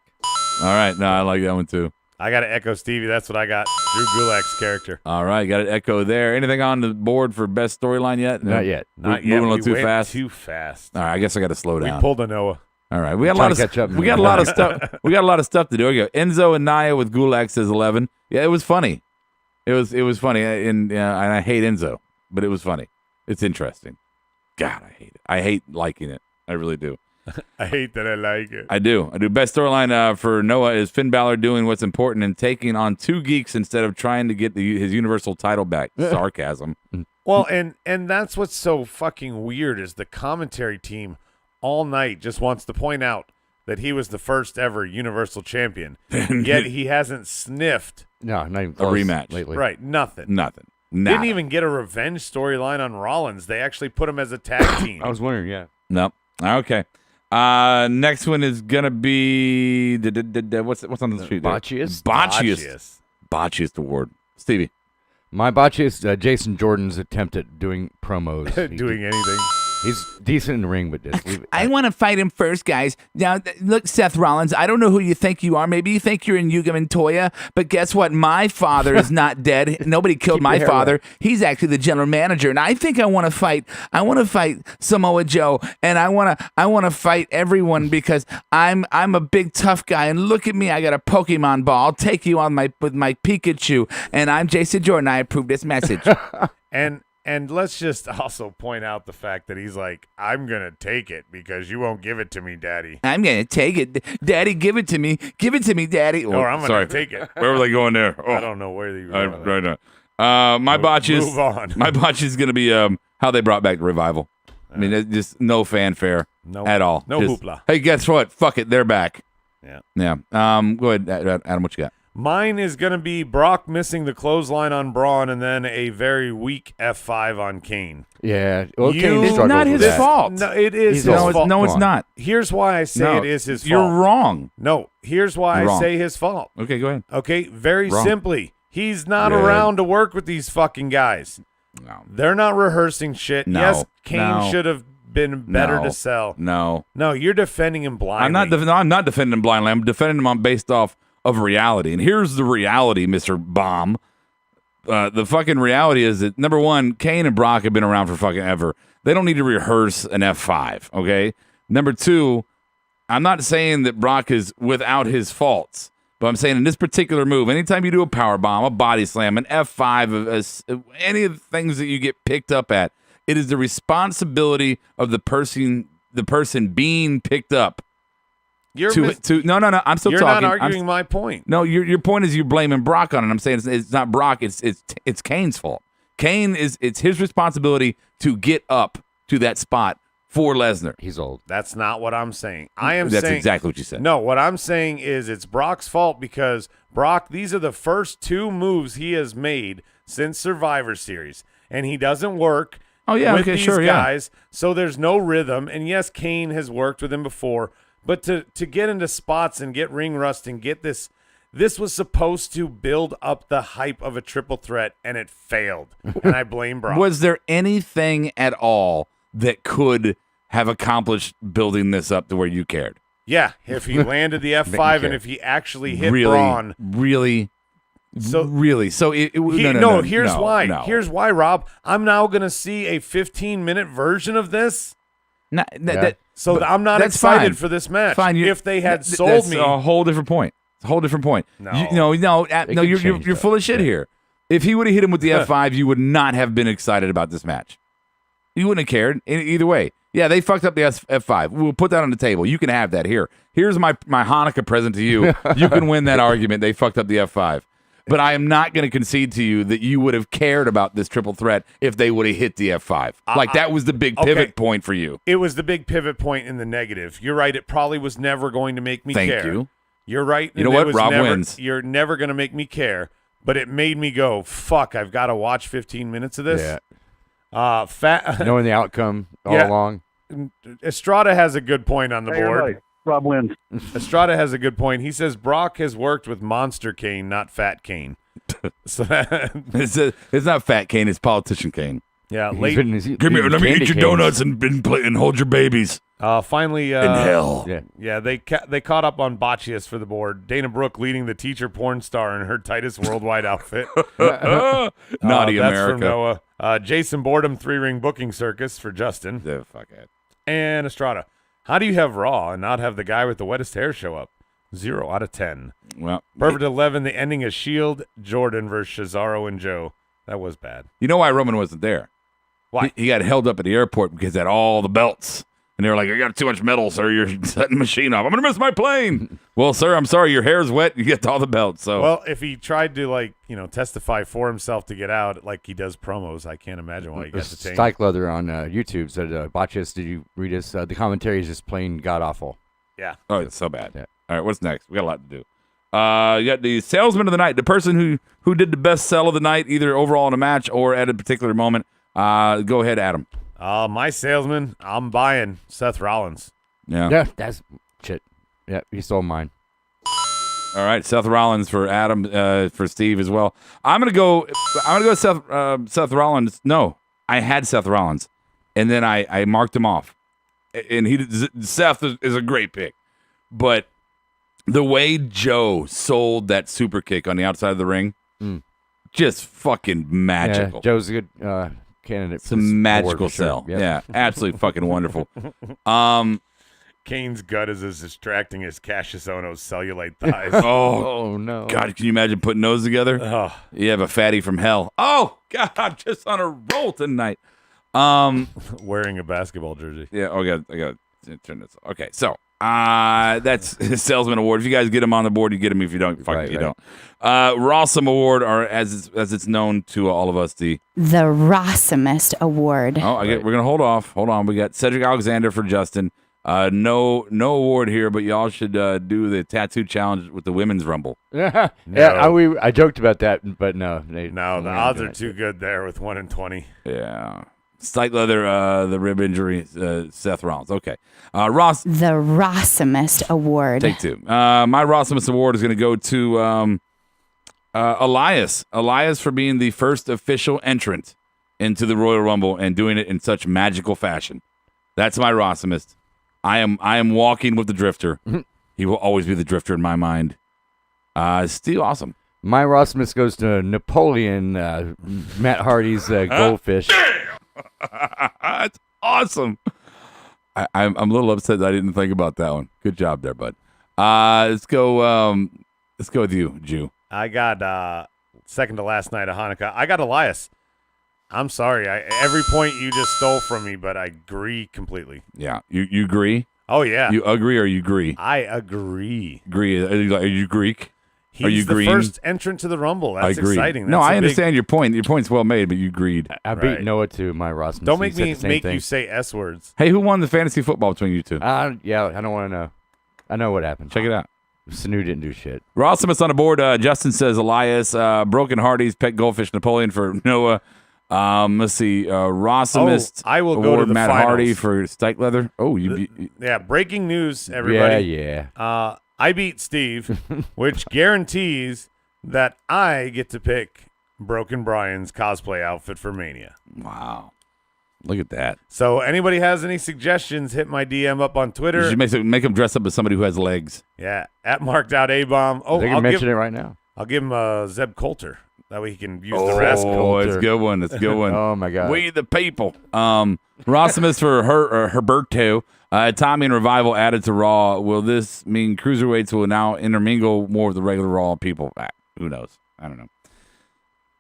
All right. No, I like that one too. I got to echo Stevie. That's what I got. Drew Gulak's character. All right, got an echo there. Anything on the board for best storyline yet? Not yet. Not Moving yet. a little We too went fast. Too fast. All right, I guess I got to slow We down. pulled a Noah. All right, we got a Trying lot to of catch up. we got a lot of stuff. We got a lot of stuff to do. Okay, Enzo and Naya with Gulak says 11. Yeah, it was funny. It was funny, and I hate Enzo, but it was funny. It's interesting. God, I hate it. I hate liking it. I really do. I hate that I like it. I do. Best storyline for Noah is Finn Balor doing what's important and taking on two geeks instead of trying to get his Universal title back. Sarcasm. Well, and that's what's so fucking weird is the commentary team all night just wants to point out that he was the first ever Universal Champion, yet he hasn't sniffed No, not even close rematch. lately. right nothing. Nothing. Didn't even get a revenge storyline on Rollins. They actually put him as a tag team. I was wondering, yeah. Nope. Okay. Next one is gonna be what's on the street? there? Botchiest? Botchiest award. Stevie. My botchiest, Jason Jordan's attempt at doing promos. Doing anything. He's decent in the ring, but just leave it. I want to fight him first, guys. Now, look, Seth Rollins, I don't know who you think you are. Maybe you think you're in Yuga Montoya, but guess what? My father is not dead. Nobody killed Keep my your hair father. up. He's actually the general manager, and I think I want to fight. I want to fight Samoa Joe, and I want to fight everyone because I'm a big tough guy. And look at me, I got a Pokemon ball. I'll take you on with my Pikachu, and I'm Jason Jordan. I approve this message. And let's just also point out the fact that he's like, I'm going to take it because you won't give it to me, Daddy. I'm gonna take it, Daddy. Give it to me. Give it to me, Daddy. Or I'm going to take it. Where were they going there? I don't know where you were going. Right now. My botch is Move on. my botch is gonna be how they brought back the Revival. I mean, it's just no fanfare at all. No Just, hoopla. Hey, guess what? Fuck it, they're back. Yeah. Yeah. Go ahead, Adam. What you got? Mine is going to be Brock missing the clothesline on Braun and then a very weak F5 on Kane. Yeah. Well, You- Kane It's struggled not with his that. fault. No, it is He's his also- fault. No, it's Come on. not. Here's why I say No, it is his fault. You're wrong. No, here's why You're I wrong. say his fault. Okay, go ahead. Okay, very Wrong. simply, he's not Yeah. around to work with these fucking guys. No. They're not rehearsing shit. No. Yes, Kane No. should have been better No. to sell. No. No, you're defending him blindly. I'm not defending him blindly. I'm defending him on based off of reality. And here's the reality, Mr. Bomb. The fucking reality is that, number one, Kane and Brock have been around for fucking ever. They don't need to rehearse an F5, okay? Number two, I'm not saying that Brock is without his faults, but I'm saying in this particular move, anytime you do a power bomb, a body slam, an F5, any of the things that you get picked up at, it is the responsibility of the person being picked up. You're No, I'm still you're talking. not arguing my point. No, your point is you're blaming Brock on it. I'm saying it's not Brock. It's Kane's fault. Kane it's his responsibility to get up to that spot for Lesnar. He's old. That's not what I'm saying. I am That's saying exactly what you said. No, what I'm saying is it's Brock's fault because Brock, these are the first two moves he has made since Survivor Series, and he doesn't work Oh, yeah, with okay, these sure, yeah. guys, so there's no rhythm. And yes, Kane has worked with him before, but to get into spots and get ring rust and get this was supposed to build up the hype of a triple threat, and it failed. And I blame Brock. Was there anything at all that could have accomplished building this up to where you cared? Yeah, if he landed the F5 and if he actually hit Braun. Really? So Here's why. No. Here's why, Rob. I'm now going to see a 15-minute version of this. So I'm not that's excited fine. for this match. Fine. If they had sold that's me. a whole different point. It's a whole different point. No. No, could you're change that. full of shit here. If he would have hit him with the F5, you would not have been excited about this match. You wouldn't have cared either way. Yeah, they fucked up the F5. We'll put that on the table. You can have that here. Here's my Hanukkah present to you. You can win that argument. They fucked up the F5. But I am not going to concede to you that you would have cared about this triple threat if they would have hit the F5. That was the big pivot point for you. It was the big pivot point in the negative. You're right. It probably was never going to make me care. Thank you. You're right. You know what? Rob wins. You're never going to make me care. But it made me go, fuck, I've got to watch 15 minutes of this. Yeah. Knowing the outcome all along. Estrada has a good point on the board. Everybody. Rob wins. Estrada has a good point. He says Brock has worked with Monster Kane, not Fat Kane. So It's not Fat Kane. It's Politician Kane. Yeah, He's late. been- Give me, eating let me candy eat your canes. donuts and hold your babies Finally, in hell. Yeah. Yeah, they caught up on Boccius for the board. Dana Brooke leading the teacher porn star in her tightest worldwide outfit. Naughty That's from America. Noah. Jason Boredom 3-ring booking circus for Justin. The fuck it. And Estrada. How do you have Raw and not have the guy with the wettest hair show up? 0 out of 10. Well, Perfect 11. The ending is Shield, Jordan versus Cesaro and Joe. That was bad. you know why Roman wasn't there? Why? He got held up at the airport because he had all the belts. And they were like, I got too much metal, sir. You're setting the machine off. I'm going to miss my plane. Well, sir, I'm sorry. Your hair's wet. You get all the belts. So, Well, if he tried to, testify for himself to get out like he does promos, I can't imagine why he got detained. Stike Leather on YouTube said, Botchus, did you read this? The commentary is just plain god-awful. Yeah. oh, it's so bad. Yeah. All right, what's next? We got a lot to do. You got the salesman of the night, the person who did the best sell of the night, either overall in a match or at a particular moment. Go ahead, Adam. My salesman, I'm buying Seth Rollins. Yeah. Yeah, that's shit. Yeah, he stole mine. All right, Seth Rollins for Adam, for Steve as well. I'm gonna go Seth Rollins. No, I had Seth Rollins, and then I marked him off. And Seth is a great pick, but the way Joe sold that super kick on the outside of the ring, just fucking magical. Yeah, Joe's a good candidate. It's a magical sure. sell. Yep. Yeah, absolutely fucking wonderful. Kane's gut is as distracting as Cassius Ohno's cellulite thighs. Oh, Oh, no. God, can you imagine putting those together? Oh, You have a fatty from hell. Oh, God, just on a roll tonight. wearing a basketball jersey. Yeah, I got to turn this. Okay, so that's his Salesman Award. If you guys get him on the board, you get him. If you don't, fuck Right, it, you right. don't. RAWESOME Award, or as it's known to all of us, the RAWESOMEst award. we're gonna hold off. Hold on, we got Cedric Alexander for Justin. No award here, but y'all should do the tattoo challenge with the women's rumble. Yeah, No. I joked about that, but no. No, the we're not odds doing are it. too good there with 1 in 20. Yeah, Stike Leather, the rib injury, Seth Rollins. Okay, Ross. The RAWESOMEst award. Take two. My RAWESOMEst award is going to go to Elias. Elias for being the first official entrant into the Royal Rumble and doing it in such magical fashion. That's my RAWESOMEst. I am walking with the Drifter. He will always be the Drifter in my mind. Still awesome. My Rossmus goes to Napoleon, Matt Hardy's goldfish. That's awesome. I'm a little upset that I didn't think about that one. Good job there, bud. Let's go with you, Jew. I got second to last night of Hanukkah. I got Elias. I'm sorry. Every point you just stole from me, but I agree completely. Yeah, you agree? Oh, yeah. You agree or you agree? I agree. Agree. Are you Greek? He's Are you the green? first entrant to the Rumble. That's I agree. exciting. No, That's I a big- understand your point. Your point's well made, but you agreed. I beat Right. Noah to my Rossmus. Don't He make said me the same make thing. you say S words. Hey, who won the fantasy football between you two? Yeah, I don't want to know. I know what happened. Check it out. Sanu didn't do shit. RAWESOMEst on the board. Justin says Elias, Broken Hardy's, Pet Goldfish, Napoleon for Noah. Let's see. RAWESOMEst I will go award to the Matt finals. Hardy for Stike Leather. Oh, Yeah, breaking news, everybody. Yeah. I beat Steve, which guarantees that I get to pick Broken Brian's cosplay outfit for Mania. wow. Look at that. So anybody has any suggestions, hit my DM up on You Twitter. should make him dress up as somebody who has legs. Yeah, at marked out A-bomb. Oh, They can I'll mention give, it right now. I'll give him Zeb Coulter. That way he can use the rest. Oh, it's a Coulter. good one. It's a good one. Oh, my God. We the people. RAWESOMEst for Herberto. Tommy and Revival added to Raw. Will this mean cruiserweights will now intermingle more with the regular Raw people? Who knows? I don't know.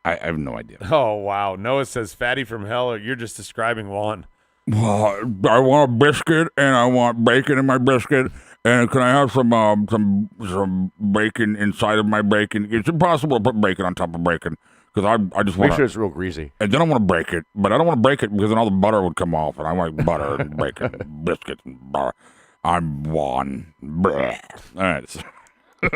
I have no idea. Oh, wow. Noah says fatty from hell, or you're just describing Juan. Well, I want a biscuit and I want bacon in my biscuit. And can I have some bacon inside of my bacon? It's impossible to put bacon on top of bacon because I just want Make sure it's real greasy. and then I want to break it, but I don't want to break it because then all the butter would come off, and I like butter and bacon, and biscuits and butter. I'm one. Bleh. All right. So,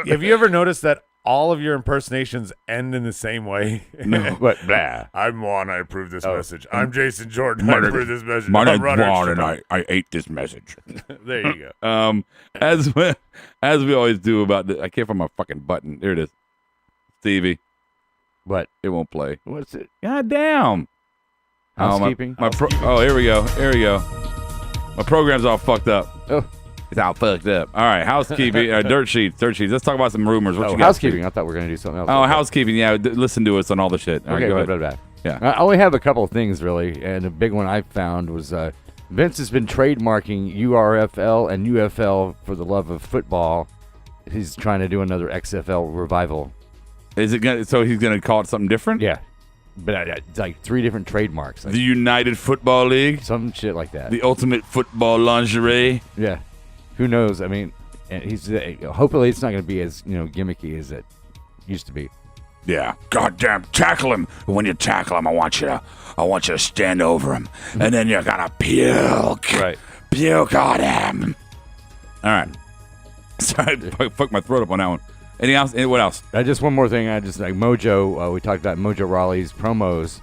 Have you ever noticed that all of your impersonations end in the same way? no. But blah. I'm Juan. I approve this message. I'm Jason Jordan. My I name- approve this message. My I'm name's Runner Juan, Extra and I ate this message. There you go. As we always do about I can't find my fucking button. There it is. Stevie, What? it won't play. What's it? God damn. Housekeeping. Here we go. Here we go. My program's all fucked up. Oh. It's all fucked up. All right, housekeeping. Dirt sheets. Let's talk about some rumors. What you got? Housekeeping. I thought we were going to do something else. Oh, housekeeping. Yeah, listen to us on all the shit. All right, go ahead. Yeah. I only have a couple of things, really, and a big one I found was Vince has been trademarking URFL and UFL for the love of football. He's trying to do another XFL revival. Is it so he's going to call it something different? Yeah. But it's like 3 different trademarks. Like the United Football League? Some shit like that. The Ultimate Football Lingerie? Yeah. Who knows? I mean, he's hopefully it's not going to be as gimmicky as it used to be. Yeah. Goddamn, tackle him. When you tackle him, I want you to stand over him, and then you're gonna puke. Right. Puke on him. All right. Sorry, I fucked my throat up on that one. Anything else? What else? Just one more thing. I just like Mojo. We talked about Mojo Rawley's promos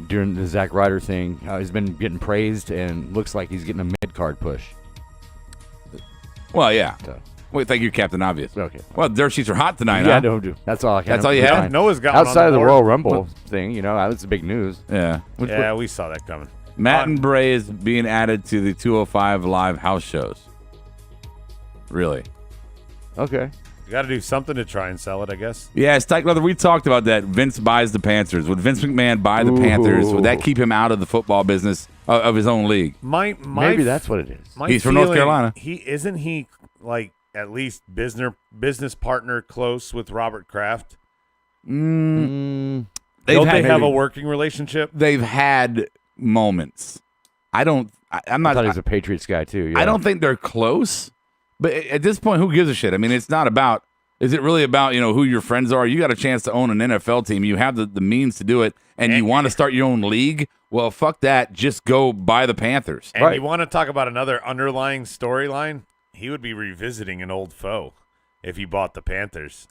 during the Zack Ryder thing. He's been getting praised and looks like he's getting a mid-card push. Well, yeah. So. Wait, thank you, Captain Obvious. Okay. Well, dirt sheets are hot tonight, Yeah, huh? no, that's all I can. That's all you have? Noah's got outside one on of the board. Royal Rumble thing. That's the big news. Yeah. Yeah, we saw that coming. Matt and Bray is being added to the 205 live house shows. Really? Okay. You got to do something to try and sell it, I guess. Yeah, Stikelether, we talked about that. Vince buys the Panthers. Would Vince McMahon buy the Panthers? Would that keep him out of the football business of his own league? Maybe that's what it is. He's from North Carolina. Isn't he like at least business partner close with Robert Kraft? Don't they have a working relationship? They've had moments. I'm not. I thought he was a Patriots guy too. Yeah. I don't think they're close. But at this point, who gives a shit? I mean, it's not about. Is it really about who your friends are? You got a chance to own an NFL team. You have the means to do it, and you want to start your own league. Well, fuck that. Just go buy the Panthers. And you want to talk about another underlying storyline? He would be revisiting an old foe if he bought the Panthers.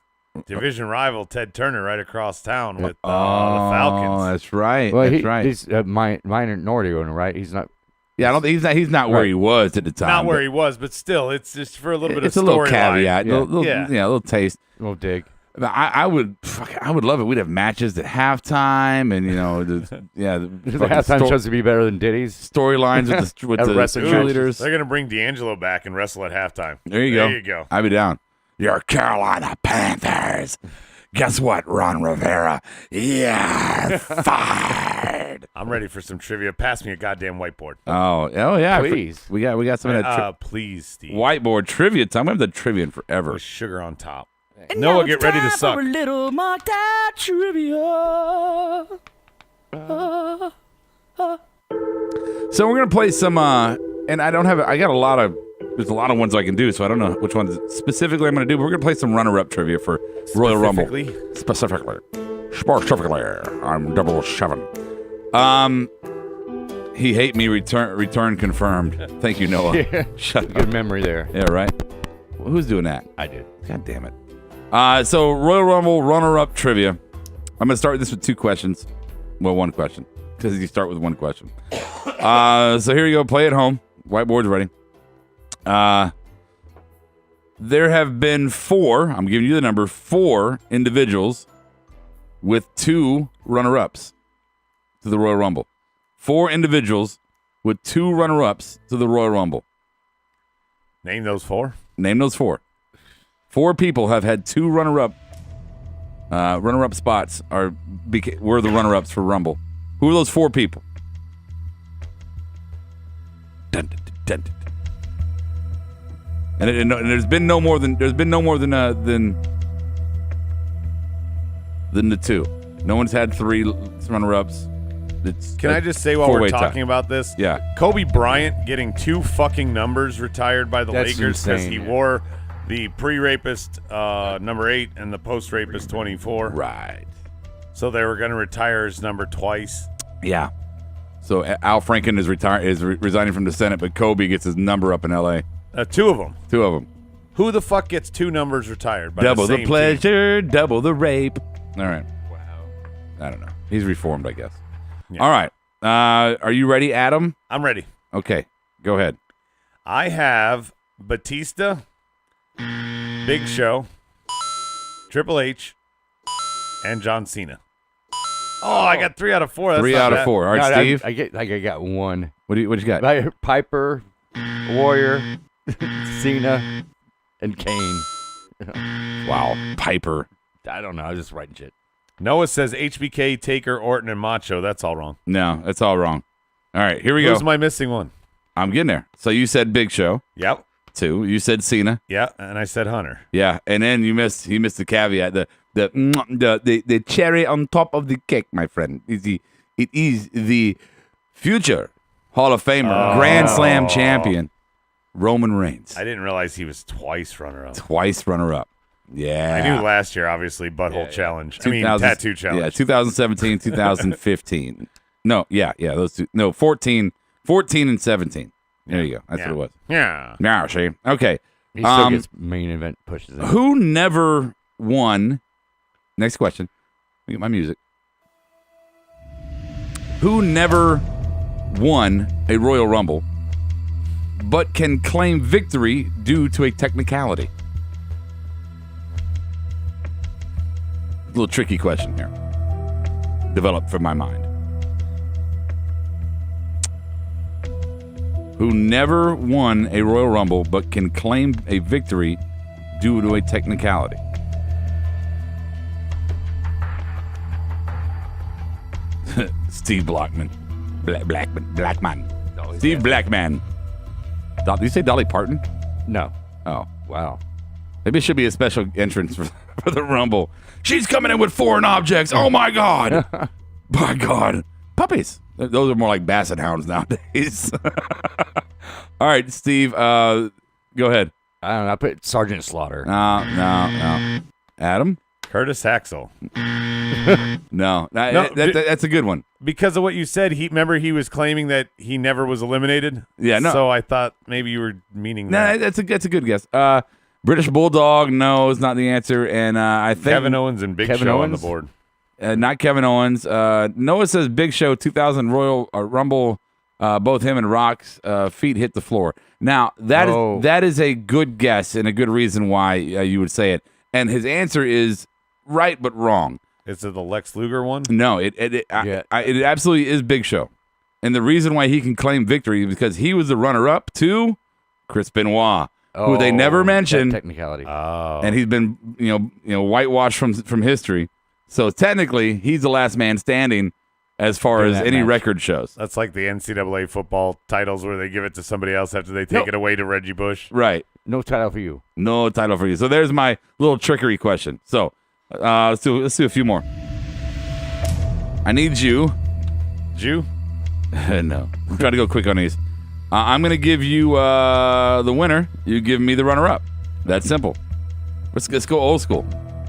Division rival Ted Turner right across town with the Falcons. Oh, that's right. Well, that's right. He's minority owner, right? He's not. Yeah, I don't. He's not where he was at the time. Not where he was, but still, it's just for a little bit of It's a little caveat, Yeah. a little taste. A little dig. I would love it. We'd have matches at halftime, and The halftime shows to be better than Diddy's. storylines with the wrestling cheerleaders. They're going to bring D'Angelo back and wrestle at halftime. There you go. I'd be down. Your Carolina Panthers. Guess what, Ron Rivera? Yeah, fired. I'm ready for some trivia. Pass me a goddamn whiteboard. Oh yeah. Please. We got some of that please, Steve. whiteboard trivia time. We haven't done trivia in forever. With sugar on top. Noah, get ready to suck. For a little marked out trivia. So we're gonna play some. And I got a lot of. There's a lot of ones I can do, so I don't know which ones specifically I'm going to do. But we're going to play some runner-up trivia for Royal Rumble. Specifically, I'm 007. He hate me. Return confirmed. Thank you, Noah. Yeah. Shut up. Good memory there. Yeah, right. Well, who's doing that? I did. God damn it. So Royal Rumble runner-up trivia. I'm going to start this with 2 questions. Well, 1 question because you start with 1 question. So here you go. Play at home. Whiteboard's ready. There have been 4, I'm giving you the number, 4 individuals with 2 runner-ups to the Royal Rumble. 4 individuals with 2 runner-ups to the Royal Rumble. Name those 4. Name those 4. 4 people have had 2 runner-up spots were the runner-ups for Rumble. Who are those 4 people? Dun, dun, dun, dun. And there's been no more than the 2. No one's had 3 runner-ups. Can I just say while we're talking about this? Yeah. Kobe Bryant getting 2 fucking numbers retired by the That's Lakers because insane, he man. wore the pre-rapist number 8 and the post-rapist 24. Right. So they were going to retire his number twice. Yeah. So Al Franken is resigning from the Senate, but Kobe gets his number up in L.A. 2 of them. 2 of them. Who the fuck gets 2 numbers retired? By Double the the same pleasure, double the rape. All right. Wow. I don't know. He's reformed, I guess. Yeah. All right. Are you ready, Adam? I'm ready. Okay. Go ahead. I have Batista, Big Show, Triple H, and John Cena. Oh, I got 3 out of 4. That's 3 not out of bad. 4. All right, No, Steve. I got one. What you got? Piper, Warrior, Cena, and Kane. Wow, Piper. I don't know. I was just writing shit. Noah says HBK, Taker, Orton, and Macho. That's all wrong. No, that's all wrong. All right, here we go. Who's my missing one? I'm getting there. So you said Big Show. Yep. 2. You said Cena. Yeah, and I said Hunter. Yeah, and then he missed the caveat, the cherry on top of the cake, my friend. It is the future Hall of Famer, Grand Slam champion, Roman Reigns. I didn't realize he was twice runner-up. Twice runner-up. Yeah. I knew last year, obviously, Butthole Challenge. I mean, Tattoo Challenge. Yeah, 2017, 2015. No, those two. No, 14 and 17. There you go. That's what it was. Yeah. Now, see? Okay. He still gets main event pushes. In. Who never won? Next question. Let me get my music. Who never won a Royal Rumble, but can claim victory due to a technicality? A little tricky question here. Developed from my mind. Who never won a Royal Rumble, but can claim a victory due to a technicality? Steve Blackman. Blackman. Steve Blackman. Did you say Dolly Parton? No. Oh. Wow. Maybe it should be a special entrance for the Rumble. She's coming in with foreign objects. Oh, my God. My God. Puppies. Those are more like basset hounds nowadays. All right, Steve, go ahead. I don't know. I put Sergeant Slaughter. No. Adam? Curtis Axel. No. That's a good one. Because of what you said, remember he was claiming that he never was eliminated? Yeah, no. So I thought maybe you were meaning No, that. that's a good guess. British Bulldog, no, is not the answer. And I think Kevin Owens and Big Show on the board. Not Kevin Owens. Noah says Big Show 2000 Royal Rumble. Both him and Rock's feet hit the floor. Now that is a good guess and a good reason why you would say it. And his answer is right but wrong. Is it the Lex Luger one? No, it absolutely is Big Show. And the reason why he can claim victory is because he was the runner-up to Chris Benoit, who they never mentioned. Technicality. And he's been whitewashed from history. So technically, he's the last man standing as far as any record shows. That's like the NCAA football titles where they give it to somebody else after they take it away to Reggie Bush. Right. No title for you. No title for you. So there's my little trickery question. So let's do a few more. I need you. Jew? No. I'm trying to go quick on these. I'm going to give you the winner. You give me the runner-up. That's simple. Let's go old school.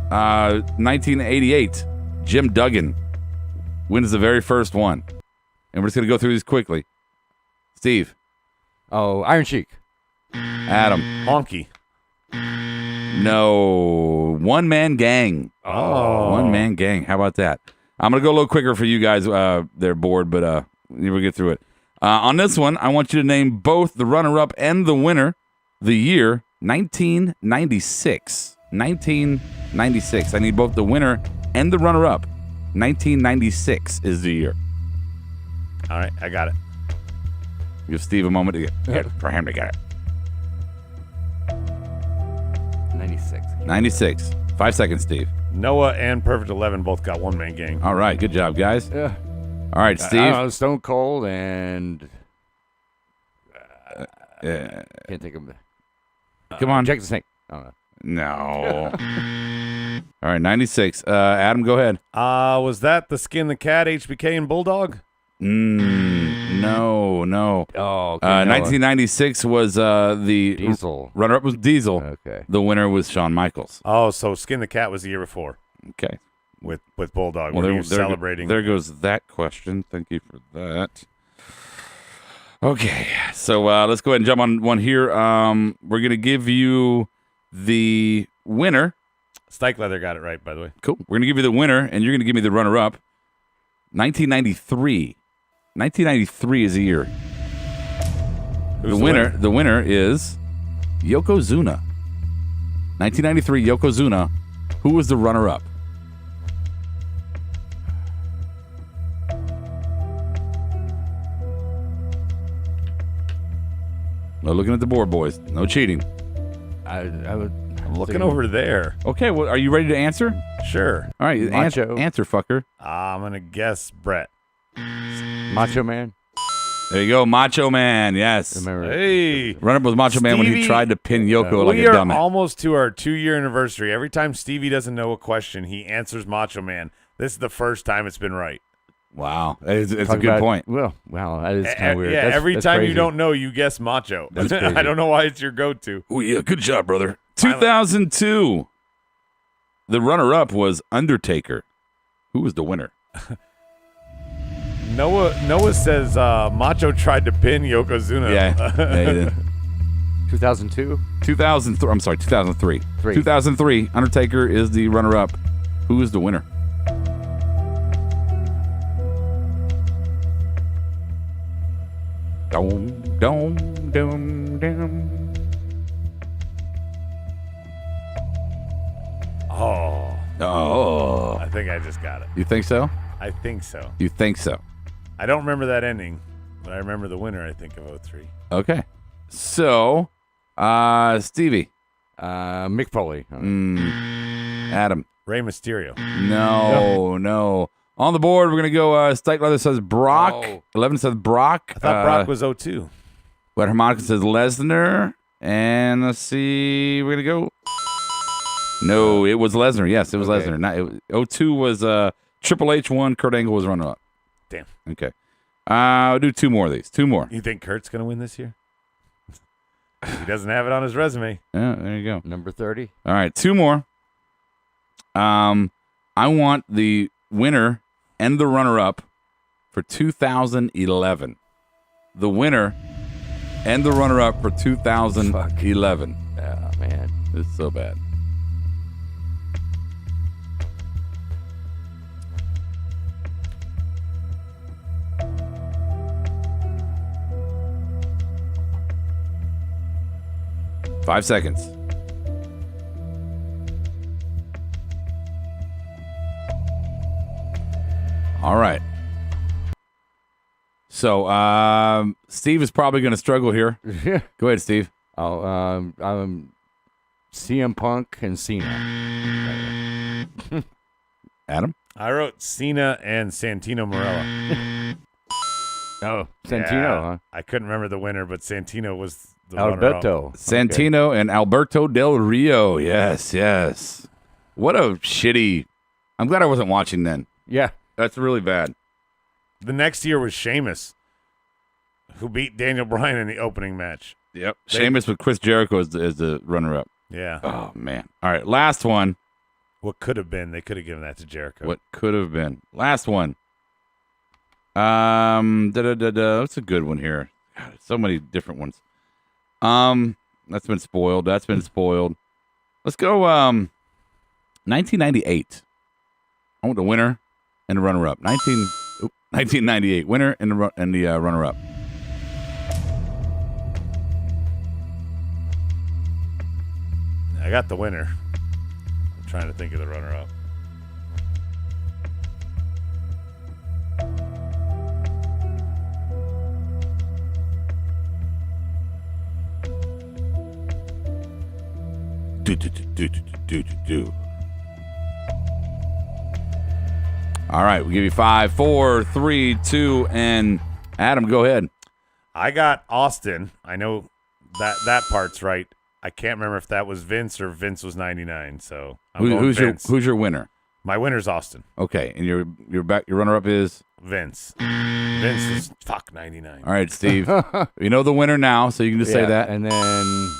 1988, Jim Duggan wins the very first one. And we're just going to go through these quickly. Steve. Oh, Iron Sheik. Adam. Honky. No. One Man Gang. Oh. One Man Gang. How about that? I'm going to go a little quicker for you guys. They're bored, but we'll get through it. On this one, I want you to name both the runner-up and the winner. The year, 1996. 1996. I need both the winner and the runner-up. 1996 is the year. All right, I got it. Give Steve a moment to get for him to get it. 96. 96. 5 seconds, Steve. Noah and Perfect 11 both got One Man Gang. All right, good job, guys. Yeah. All right, Steve. I don't know, Stone Cold and Yeah. can't think of Come on. Jack the Snake. I don't know. No. All right, 96. Adam, go ahead. Was that the Skin the Cat, HBK, and Bulldog? No. Oh, okay. 1996 was the Diesel. runner-up was Diesel. Okay. The winner was Shawn Michaels. Oh, so Skin the Cat was the year before Okay. with Bulldog. Well, Were you celebrating? There goes that question. Thank you for that. Okay, so let's go ahead and jump on one here. We're going to give you the winner. Stike Leather got it right, by the way. Cool. We're going to give you the winner, and you're going to give me the runner-up. 1993. 1993 is the year. Who's The winner is Yokozuna. 1993, Yokozuna. Who was the runner-up? No looking at the board, boys. No cheating. I'm looking over there. Okay, well, are you ready to answer? Sure. All right, Macho. answer, fucker. I'm going to guess Brett. Macho Man. There you go, Macho Man. Yes. Remember? Hey. Run up with Macho Man when he Stevie- tried to pin Yoko like We a are dumbass. almost to our 2-year anniversary. Every time Stevie doesn't know a question, he answers Macho Man. This is the first time it's been right. Wow, it's a Talk good about- point. Well, wow, that is kind of weird. Yeah, That's- every that's time crazy. you don't know, you guess Macho. That's crazy. I don't know why it's your go-to. Oh yeah, good job, brother. 2002. The runner-up was Undertaker. Who was the winner? Noah says Macho tried to pin Yokozuna. Yeah, he did. 2002. 2003. I'm sorry, 2003. 2003. Undertaker is the runner-up. Who is the winner? Dom, dom, dom, dom. Oh. I think I just got it. You think so? I think so. You think so? I don't remember that ending, but I remember the winner, I think, of 03. Okay. So, Stevie. Mick Foley. Adam. Rey Mysterio. No. On the board, we're going to go, Stike Leather says Brock. Oh. 11 says Brock. I thought Brock was 02. Wet Harmonica says Lesnar. And let's see, we're going to go. No, it was Lesnar. Yes, it was Okay. Lesnar. Not, 02 was Triple H won. Kurt Angle was runner up. Damn. Okay. I'll do 2 more of these. 2 more. You think Kurt's going to win this year? He doesn't have it on his resume. Yeah, there you go. Number 30. All right, 2 more. I want the winner and the runner-up for 2011. The winner and the runner-up for 2011. Yeah, man. It's so bad. Five seconds. All right. So, Steve is probably going to struggle here. Yeah. Go ahead, Steve. CM Punk and Cena. Adam? I wrote Cena and Santino Marella. Oh, Santino, Yeah, huh? I couldn't remember the winner, but Santino was the runner-up. Alberto. Santino and Alberto Del Rio. Yes, yes. What a shitty. I'm glad I wasn't watching then. Yeah. That's really bad. The next year was Sheamus, who beat Daniel Bryan in the opening match. Yep. Sheamus with Chris Jericho as the runner-up. Yeah. Oh, man. All right, last one. What could have been? They could have given that to Jericho. What could have been? Last one. That's a good one here. God, so many different ones. That's been spoiled. Let's go 1998. I want the winner and the runner-up. 1998 winner and the runner-up. I got the winner. I'm trying to think of the runner-up. Do. All right, we'll give you 5, 4, 3, 2, and Adam, go ahead. I got Austin. I know that part's right. I can't remember if that was Vince or Vince was 99. So I'm going Vince. Who's your winner? My winner's Austin. Okay, and your runner-up is Vince. Vince is 99. all right, Steve. You know the winner now, so you can just say Yeah, that. And then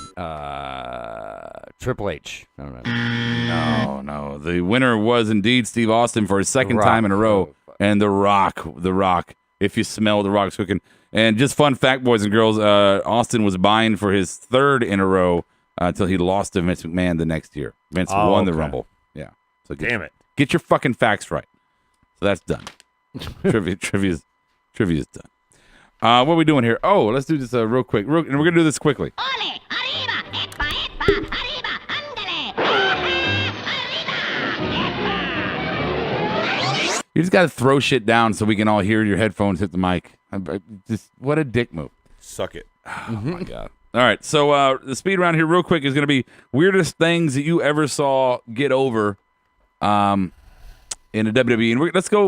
Triple H. I don't know. No, the winner was indeed Steve Austin for his second Rock. time in a row, Oh, fuck. and the Rock. If you smell the Rock's cooking, and just fun fact, boys and girls, Austin was buying for his third in a row until he lost to Vince McMahon the next year. Vince won the okay. Rumble. Yeah. So Damn it. Get your fucking facts right. So that's done. Trivia's done. What are we doing here? Oh, let's do this real quick. And we're going to do this quickly. Ole, arriba, epa, epa, arriba, ándale. Arriba, You just got to throw shit down so we can all hear your headphones hit the mic. Just what a dick move. Suck it. Oh, my God. All right, so the speed round here, real quick, is going to be weirdest things that you ever saw get over in the WWE. And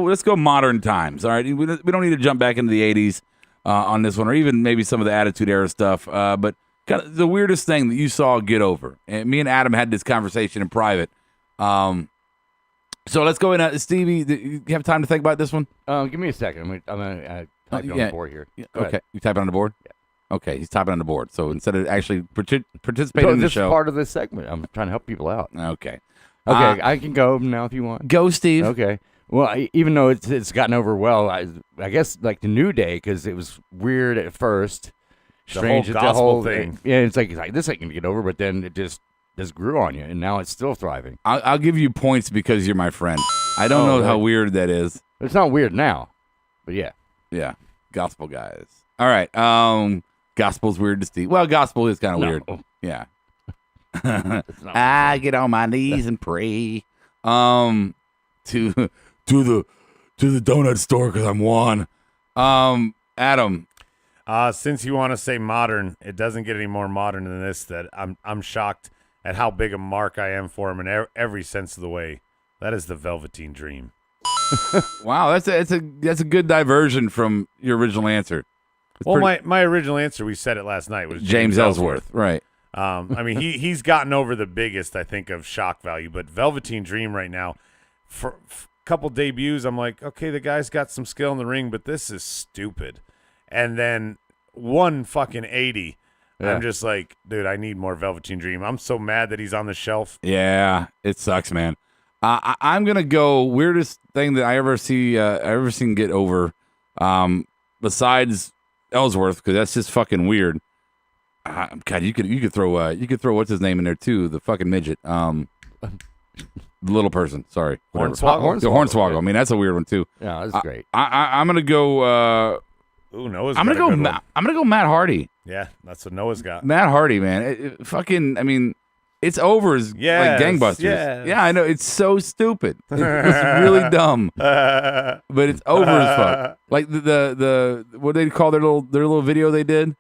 let's go modern times. All right, we don't need to jump back into the 80s on this one, or even maybe some of the Attitude Era stuff. But kind of the weirdest thing that you saw get over. And me and Adam had this conversation in private. So let's go in. Stevie, do you have time to think about this one? Give me a second. I'm gonna type it on the board here. Go Okay, ahead. you type it on the board. Yeah. Okay, he's typing on the board. So instead of actually participating in the This show, is part of this segment. I'm trying to help people out. okay, Okay, I can go now if you want. go, Steve. Okay. Well, even though it's gotten over well, I guess like the New Day, because it was weird at first, strange whole at gospel thing. Yeah, it's like this ain't gonna get over, but then it just grew on you, and now it's still thriving. I'll give you points because you're my friend. I don't know how weird that is. It's not weird now, but yeah. Yeah, gospel guys. All right, gospel's weird to Steve. Well, gospel is kind of weird. Yeah. I get on my knees and pray. To the donut store because I'm one. Adam. Since you want to say modern, it doesn't get any more modern than this. That I'm shocked at how big a mark I am for him in every sense of the way. That is the Velveteen Dream. Wow, that's a good diversion from your original answer. Well, my original answer, we said it last night, was James Ellsworth, right? I mean, he's gotten over the biggest, I think, of shock value. But Velveteen Dream right now, for a couple debuts, I'm like, okay, the guy's got some skill in the ring, but this is stupid. And then one fucking 80. Yeah. I'm just like, dude, I need more Velveteen Dream. I'm so mad that he's on the shelf. Yeah, it sucks, man. I'm gonna go weirdest thing that I ever seen get over, besides Ellsworth, because that's just fucking weird. God, you could throw what's his name in there too, the fucking midget, the little person. Sorry, whatever. Hornswoggle. The Hornswoggle. I mean, that's a weird one too. Yeah, that's great. I'm gonna go. Ooh, Noah's I'm got gonna a go. good one. I'm gonna go Matt Hardy. Yeah, that's what Noah's got. Matt Hardy, man. Fucking. I mean, it's over as like gangbusters. yes. Yeah, I know. It's so stupid. It's really dumb. But it's over as fuck. Like the what do they call their little video they did?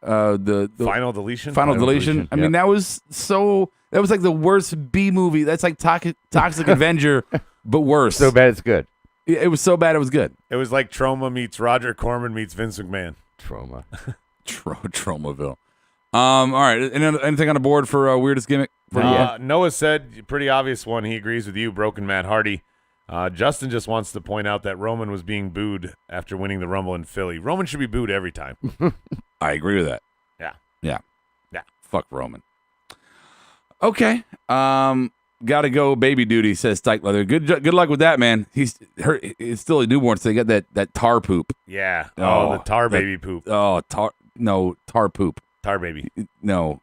The Final deletion. Final deletion. I mean, that was like the worst B movie. That's like Toxic Avenger, but worse. So bad it's good. It was so bad it was good. It was like Trauma meets Roger Corman meets Vince McMahon. Trauma. Tromaville. All right. Anything on the board for weirdest gimmick? Noah said, pretty obvious one. He agrees with you. Broken Matt Hardy. Justin just wants to point out that Roman was being booed after winning the Rumble in Philly. Roman should be booed every time. I agree with that. Yeah. Fuck Roman. Okay. Gotta go baby duty, says Stike Leather. Good luck with that, man. It's still a newborn, so they got that tar poop. Yeah. Oh, the tar baby poop. Oh, tar poop. Tar baby. No.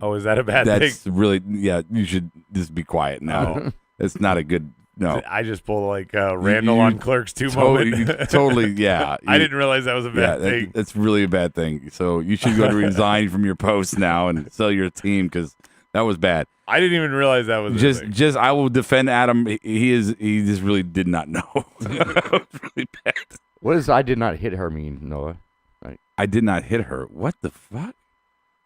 Oh, is that a bad thing? That's really, yeah, you should just be quiet now. It's not a good, no. I just pulled like Randall on Clerks 2 Totally, moment. totally, yeah. I didn't realize that was a bad thing. That's really a bad thing. So you should go to resign from your post now and sell your team because that was bad. I didn't even realize that was a thing. Just I will defend Adam. He just really did not know. That was really bad. What does I did not hit her mean, Noah? Right. I did not hit her. What the fuck?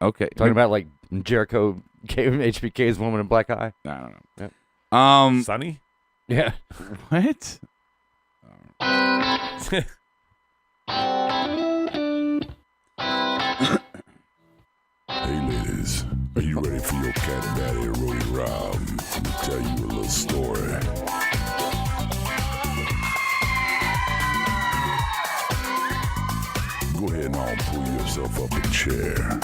Okay. Talking about like Jericho gave HBK's Woman in Black Eye. I don't know. Yeah. Sonny? Yeah. What? Hey ladies, are you ready for your cat and daddy, Roadie RAW? Let me tell you a little story. Go ahead and pull yourself up a chair,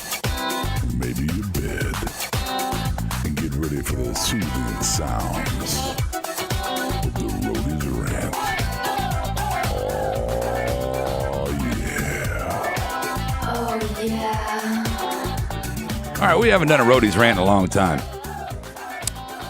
maybe your bed, and get ready for the soothing sounds of the Roadie's Rant. Oh yeah. All right, we haven't done a Roadie's Rant in a long time.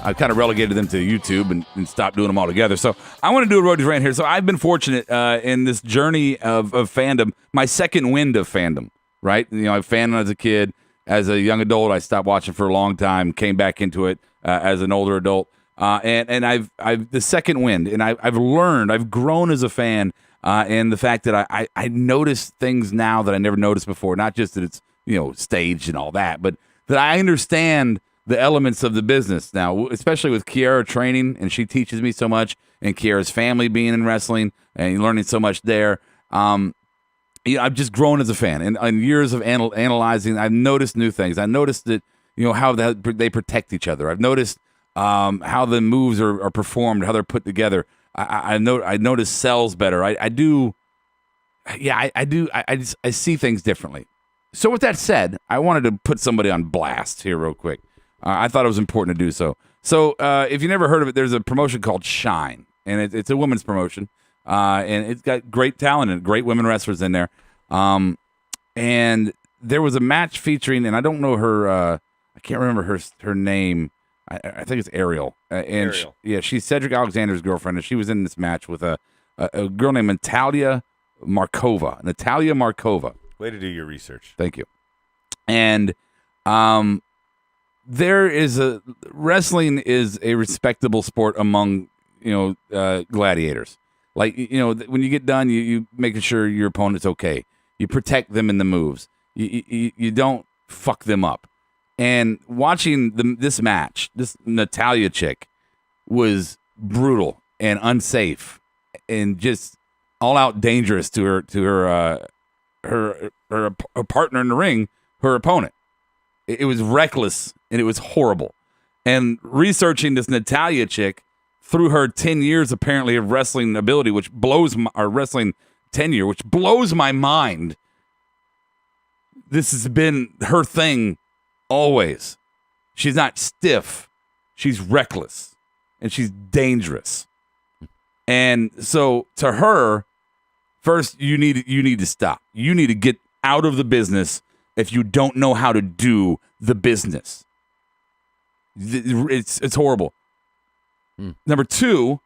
I've kind of relegated them to YouTube and stopped doing them altogether. So I want to do a Roadie's Rant here. So I've been fortunate in this journey of fandom, my second wind of fandom, right? You know, I fandom as a kid. As a young adult, I stopped watching for a long time, came back into it as an older adult. And I've the second wind, and I've learned, I've grown as a fan, and the fact that I notice things now that I never noticed before. Not just that it's staged and all that, but that I understand the elements of the business now, especially with Kiara training, and she teaches me so much, and Kiara's family being in wrestling and learning so much there. I've just grown as a fan, and years of analyzing, I've noticed new things. I noticed that how they protect each other. I've noticed how the moves are performed, how they're put together. I notice sells better. I do. I see things differently. So with that said, I wanted to put somebody on blast here real quick. I thought it was important to do so. So if you never heard of it, there's a promotion called Shine, and it's a women's promotion, and it's got great talent and great women wrestlers in there. And there was a match featuring, and I don't know her. I can't remember her name. I think it's Ariel. Ariel. She's Cedric Alexander's girlfriend, and she was in this match with a girl named Natalia Markova. Natalia Markova. Way to do your research. Thank you. And wrestling is a respectable sport among gladiators. Like when you get done, you making sure your opponent's okay. You protect them in the moves. You don't fuck them up. And watching this match, this Natalia chick was brutal and unsafe and just all out dangerous to her partner in the ring, her opponent. It was reckless and it was horrible. And researching this Natalia chick through her 10 years apparently of wrestling ability, which blows wrestling tenure, which blows my mind. This has been her thing always. She's not stiff. She's reckless and she's dangerous. And so to her, first you need to stop. You need to get out of the business if you don't know how to do the business. It's horrible. Number two,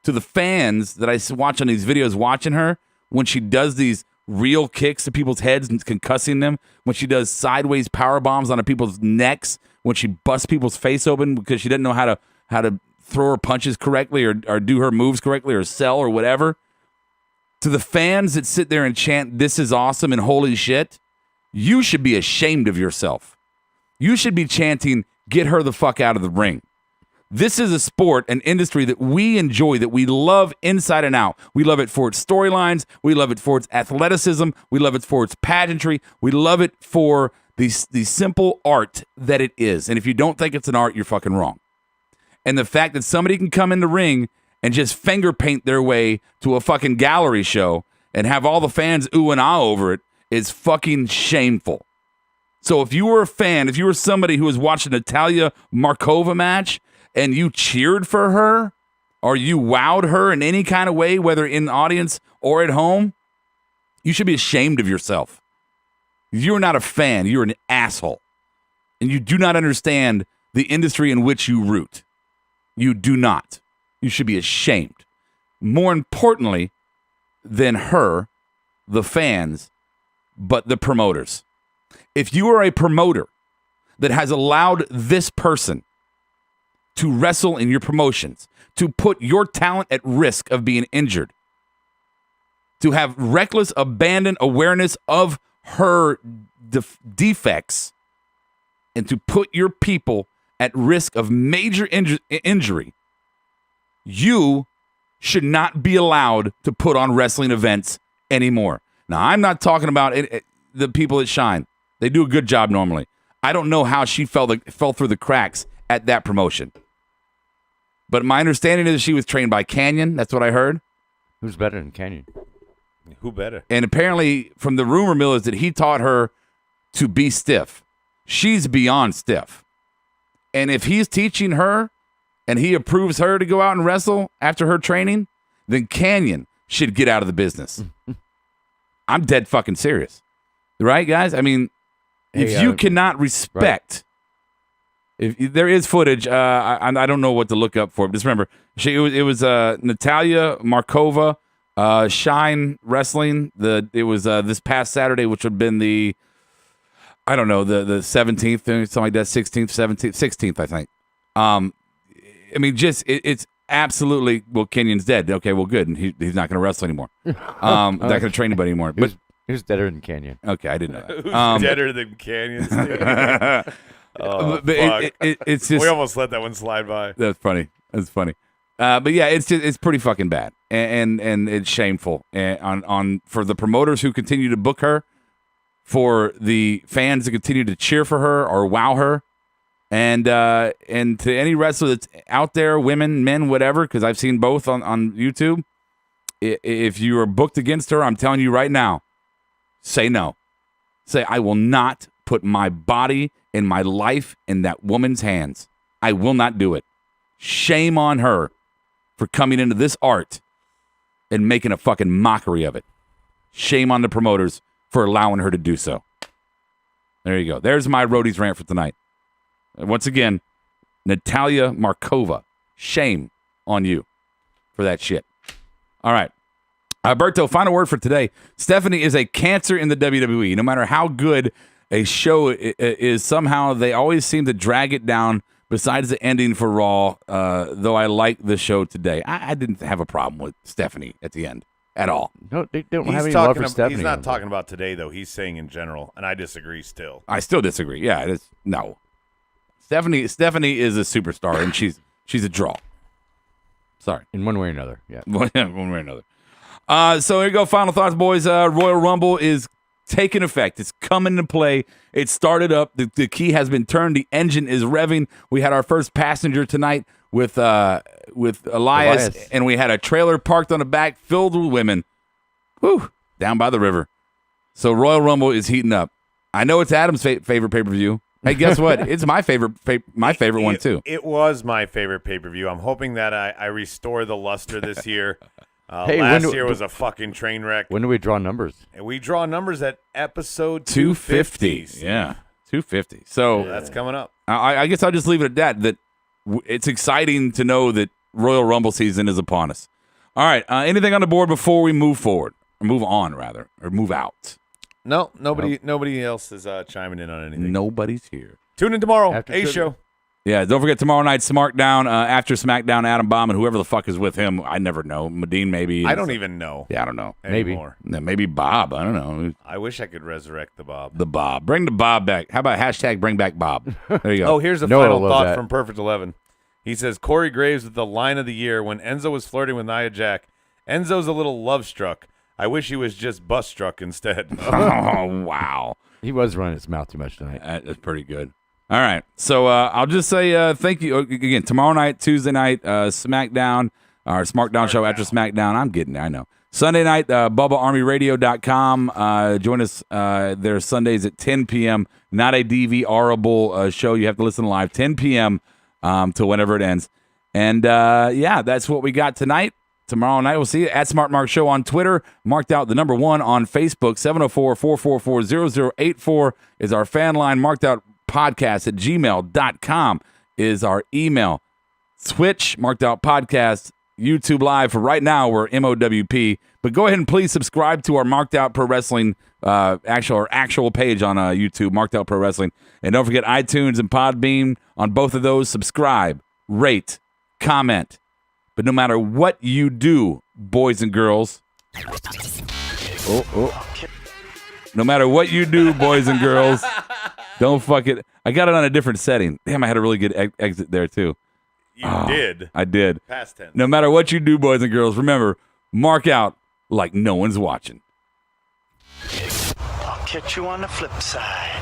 to the fans that I watch on these videos watching her, when she does these real kicks to people's heads and concussing them, when she does sideways power bombs onto people's necks, when she busts people's face open because she doesn't know how to throw her punches correctly or do her moves correctly or sell or whatever. To the fans that sit there and chant, "This is awesome" and "Holy shit," you should be ashamed of yourself. You should be chanting, "Get her the fuck out of the ring." This is a sport, an industry that we enjoy, that we love inside and out. We love it for its storylines. We love it for its athleticism. We love it for its pageantry. We love it for the simple art that it is. And if you don't think it's an art, you're fucking wrong. And the fact that somebody can come in the ring and just finger paint their way to a fucking gallery show and have all the fans ooh and ah over it is fucking shameful. So if you were a fan, if you were somebody who was watching a Natalia Markova match and you cheered for her or you wowed her in any kind of way, whether in the audience or at home, you should be ashamed of yourself. You're not a fan. You're an asshole. And you do not understand the industry in which you root. You do not. You should be ashamed. More importantly than her, the fans, but the promoters. If you are a promoter that has allowed this person to wrestle in your promotions, to put your talent at risk of being injured, to have reckless, abandoned awareness of her defects, and to put your people at risk of major injury, you should not be allowed to put on wrestling events anymore. Now, I'm not talking about the people that Shine. They do a good job normally. I don't know how she fell through the cracks at that promotion. But my understanding is she was trained by Canyon. That's what I heard. Who's better than Canyon? Who better? And apparently, from the rumor mill, is that he taught her to be stiff. She's beyond stiff. And if he's teaching her and he approves her to go out and wrestle after her training, then Canyon should get out of the business. I'm dead fucking serious. Right, guys? I mean, if you cannot respect... Right. If there is footage, I don't know what to look up for. But just remember, it was Natalia Markova, Shine Wrestling. It was this past Saturday, which would have been the 17th, something like that, 16th, 17th, 16th, I think. I mean, just it's absolutely, well, Kenyon's dead. Okay, well, good. And he's not going to wrestle anymore. Not going to train anybody anymore. But Who's deader than Canyon? Okay, I didn't know that. Who's deader than Canyons? Oh, But fuck. it's just we almost let that one slide by. That's funny. That's funny. But yeah, it's pretty fucking bad, and it's shameful. On for the promoters who continue to book her, for the fans to continue to cheer for her or wow her, and to any wrestler that's out there, women, men, whatever, because I've seen both on YouTube. If you are booked against her, I'm telling you right now, say no. Say I will not put my body and my life in that woman's hands. I will not do it. Shame on her for coming into this art and making a fucking mockery of it. Shame on the promoters for allowing her to do so. There you go. There's my Roadie's rant for tonight. Once again, Natalia Markova. Shame on you for that shit. All right. Alberto, final word for today. Stephanie is a cancer in the WWE. No matter how good a show is, somehow they always seem to drag it down. Besides the ending for Raw, though I like the show today, I didn't have a problem with Stephanie at the end at all. No, they don't He's have any love talking for Stephanie. He's not talking about today, though. He's saying in general, and I disagree still. I still disagree. Yeah, no. Stephanie is a superstar, and she's a draw. Sorry. In one way or another, yeah. One way or another. So here you go. Final thoughts, boys. Royal Rumble is taking effect. It's coming to play. It started up. The key has been turned. The engine is revving. We had our first passenger tonight with Elias, and we had a trailer parked on the back filled with women. Whew, down by the river. So Royal Rumble is heating up. I know it's Adam's favorite pay-per-view. Hey, guess what? It's my favorite one too. It was my favorite pay-per-view. I'm hoping that I restore the luster this year. Hey, last year was a fucking train wreck. When do we draw numbers? And we draw numbers at episode 250. Yeah, 250. So that's coming up. I guess I'll just leave it at that. It's exciting to know that Royal Rumble season is upon us. All right. Anything on the board before we move forward? Or move on, rather. Or move out? No, nobody else is chiming in on anything. Nobody's here. Tune in tomorrow. After A trivia. show. Yeah, don't forget tomorrow night, SmackDown. After SmackDown, Adam Bomb and whoever the fuck is with him, I never know. Medine, maybe. I don't even know. Yeah, I don't know. Maybe. Anymore. Yeah, maybe Bob. I don't know. I wish I could resurrect the Bob. The Bob. Bring the Bob back. How about hashtag bring back Bob? There you go. Oh, here's a Noah final will love thought that. from Perfect 11. He says, Corey Graves with the line of the year when Enzo was flirting with Nia Jax. Enzo's a little love-struck. I wish he was just bus-struck instead. Oh, wow. He was running his mouth too much tonight. That's pretty good. All right. So I'll just say thank you. Again, tomorrow night, Tuesday night, SmackDown, our SmackDown show after SmackDown. I'm getting there, I know. Sunday night, BubbaArmyRadio.com. Join us there Sundays at 10 p.m. Not a DVRable show. You have to listen live, 10 p.m. To whenever it ends. And, yeah, that's what we got tonight. Tomorrow night, we'll see you at Smart Mark Show on Twitter. Marked out the number 1 on Facebook. 704-444-0084 is our fan line. Marked out podcast at gmail.com is our email. Twitch, Marked Out Podcast, YouTube Live. For right now, we're MOWP. But go ahead and please subscribe to our Marked Out Pro Wrestling actual page on YouTube, Marked Out Pro Wrestling. And don't forget iTunes and Podbean. On both of those, subscribe, rate, comment. But no matter what you do, boys and girls, no matter what you do, boys and girls, don't fuck it. I got it on a different setting. Damn, I had a really good exit there, too. You did. I did. Past tense. No matter what you do, boys and girls, remember, mark out like no one's watching. I'll catch you on the flip side.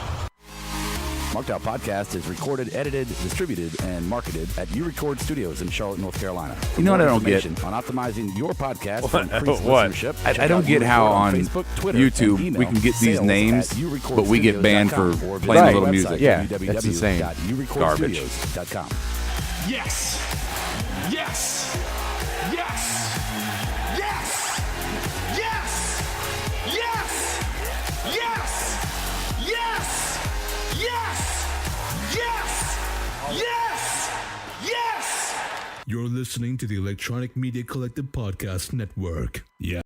Marked Out Podcast is recorded, edited, distributed, and marketed at U Record Studios in Charlotte, North Carolina. For You know what more I don't get? information on optimizing your podcast for increased What? listenership. I check don't out get U how Record on Facebook, Twitter, YouTube and email we can get these sales names, at urecordstudios.com, but we get banned for or playing visit little our music. website, Yeah, that's insane. www.urecordstudios.com. Yes! Yes! Yes! Yes! Yes! Yes! Yes! Yes! Yes! Yes! Yes! Yes! You're listening to the Electronic Media Collective Podcast Network. Yeah.